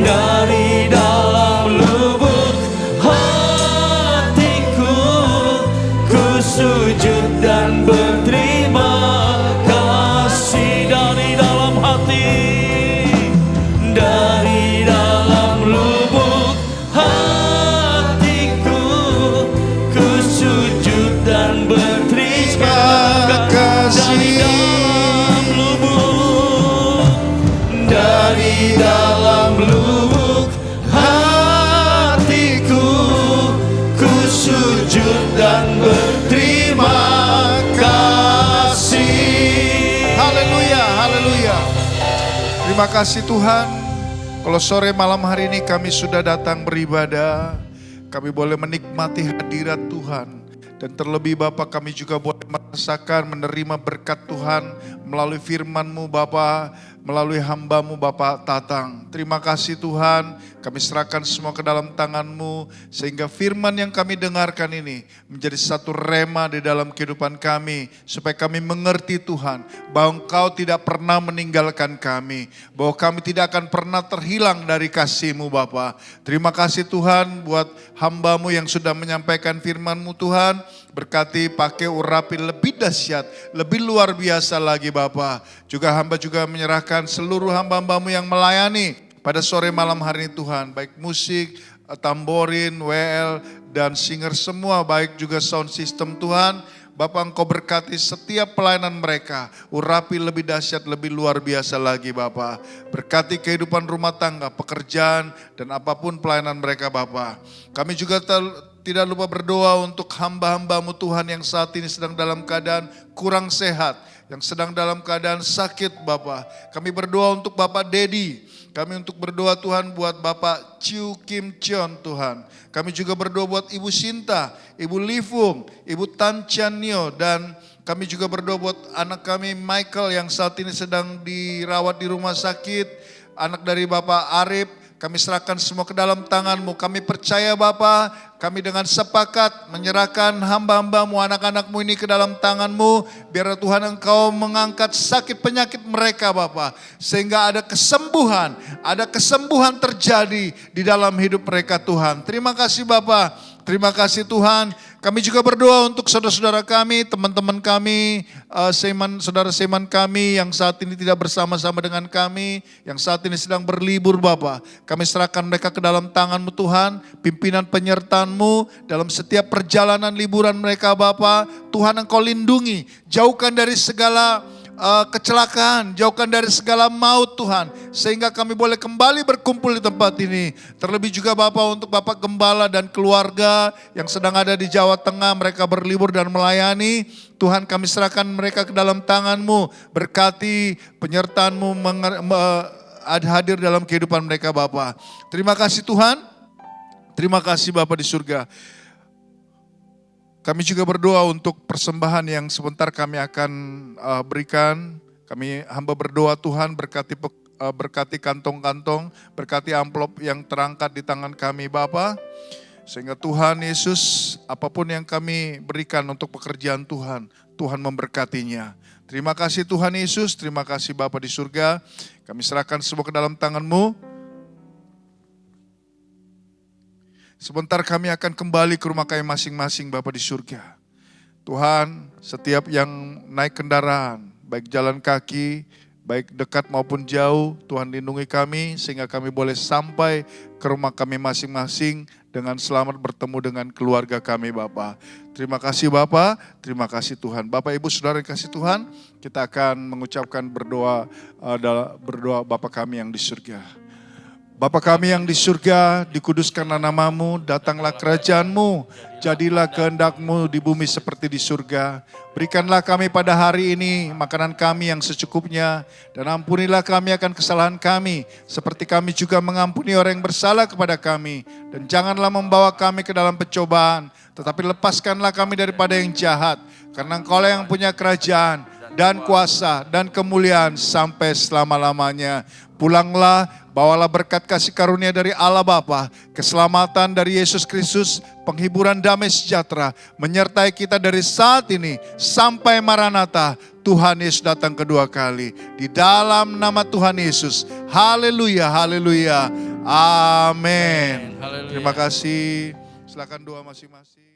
B: dari dalam lubuk hatiku ku sujud dan berterima kasih, dari dalam hati, dari dalam lubuk hatiku ku sujud dan berterima kasih, dari dalam lubuk hatiku ku sujud dan berterima kasih.
G: Haleluya, haleluya. Terima kasih Tuhan. Kalau sore malam hari ini kami sudah datang beribadah, kami boleh menikmati hadirat Tuhan. Dan terlebih Bapa, kami juga boleh merasakan, menerima berkat Tuhan melalui firman-Mu Bapa, melalui hamba-Mu Bapa Tatang. Terima kasih Tuhan, kami serahkan semua ke dalam tangan-Mu, sehingga firman yang kami dengarkan ini menjadi satu rema di dalam kehidupan kami, supaya kami mengerti Tuhan, bahwa Engkau tidak pernah meninggalkan kami, bahwa kami tidak akan pernah terhilang dari kasih-Mu Bapa. Terima kasih Tuhan buat hamba-Mu yang sudah menyampaikan firman-Mu Tuhan. Berkati, pakai, urapi lebih dahsyat, lebih luar biasa lagi Bapa. Juga hamba juga menyerahkan seluruh hamba-hambamu yang melayani pada sore malam hari ini Tuhan. Baik musik, tamborin, WL, dan singer semua, baik juga sound system Tuhan. Bapa, Engkau berkati setiap pelayanan mereka, urapi lebih dahsyat, lebih luar biasa lagi Bapa. Berkati kehidupan rumah tangga, pekerjaan, dan apapun pelayanan mereka Bapa. Kami juga tidak lupa berdoa untuk hamba-hambamu Tuhan yang saat ini sedang dalam keadaan kurang sehat, yang sedang dalam keadaan sakit Bapak. Kami berdoa untuk Bapak Dedi. Kami untuk berdoa Tuhan buat Bapak Chiu Kim Cheon Tuhan. Kami juga berdoa buat Ibu Sinta, Ibu Livung, Ibu Tan Chan Nio, dan kami juga berdoa buat anak kami Michael yang saat ini sedang dirawat di rumah sakit. Anak dari Bapak Arif, kami serahkan semua ke dalam tangan-Mu. Kami percaya Bapa, kami dengan sepakat menyerahkan hamba-hamba-Mu, anak-anak-Mu ini ke dalam tangan-Mu. Biar Tuhan Engkau mengangkat sakit penyakit mereka Bapa. Sehingga ada kesembuhan terjadi di dalam hidup mereka Tuhan. Terima kasih Bapa, terima kasih Tuhan. Kami juga berdoa untuk saudara-saudara kami, teman-teman kami, saudara seman kami yang saat ini tidak bersama-sama dengan kami, yang saat ini sedang berlibur Bapa. Kami serahkan mereka ke dalam tangan-Mu Tuhan, pimpinan penyertaan-Mu dalam setiap perjalanan liburan mereka Bapa. Tuhan Engkau lindungi, jauhkan dari segala kecelakaan, jauhkan dari segala maut Tuhan, sehingga kami boleh kembali berkumpul di tempat ini. Terlebih juga Bapak untuk Bapak Gembala dan keluarga yang sedang ada di Jawa Tengah, mereka berlibur dan melayani. Tuhan kami serahkan mereka ke dalam tangan-Mu, berkati penyertaan-Mu hadir dalam kehidupan mereka Bapak. Terima kasih Tuhan, terima kasih Bapak di surga. Kami juga berdoa untuk persembahan yang sebentar kami akan berikan. Kami hamba berdoa Tuhan berkati kantong-kantong, berkati amplop yang terangkat di tangan kami Bapa. Sehingga Tuhan Yesus, apapun yang kami berikan untuk pekerjaan Tuhan, Tuhan memberkatinya. Terima kasih Tuhan Yesus, terima kasih Bapa di surga. Kami serahkan semua ke dalam tangan-Mu. Sebentar kami akan kembali ke rumah kami masing-masing Bapa di surga. Tuhan, setiap yang naik kendaraan, baik jalan kaki, baik dekat maupun jauh, Tuhan lindungi kami sehingga kami boleh sampai ke rumah kami masing-masing dengan selamat bertemu dengan keluarga kami Bapa. Terima kasih Bapa, terima kasih Tuhan. Bapak Ibu Saudara yang kasih Tuhan, kita akan mengucapkan berdoa Bapa kami yang di surga. Bapa kami yang di surga, dikuduskanlah nama-Mu, datanglah kerajaan-Mu, jadilah kehendak-Mu di bumi seperti di surga. Berikanlah kami pada hari ini makanan kami yang secukupnya, dan ampunilah kami akan kesalahan kami, seperti kami juga mengampuni orang yang bersalah kepada kami. Dan janganlah membawa kami ke dalam pencobaan, tetapi lepaskanlah kami daripada yang jahat, karena Engkau yang punya kerajaan, dan kuasa, dan kemuliaan sampai selama-lamanya. Pulanglah, bawalah berkat kasih karunia dari Allah Bapa, keselamatan dari Yesus Kristus, penghiburan damai sejahtera, menyertai kita dari saat ini sampai Maranatha, Tuhan Yesus datang kedua kali. Di dalam nama Tuhan Yesus, haleluya, haleluya, amin.
B: Haleluya.
G: Terima kasih, silakan doa masing-masing.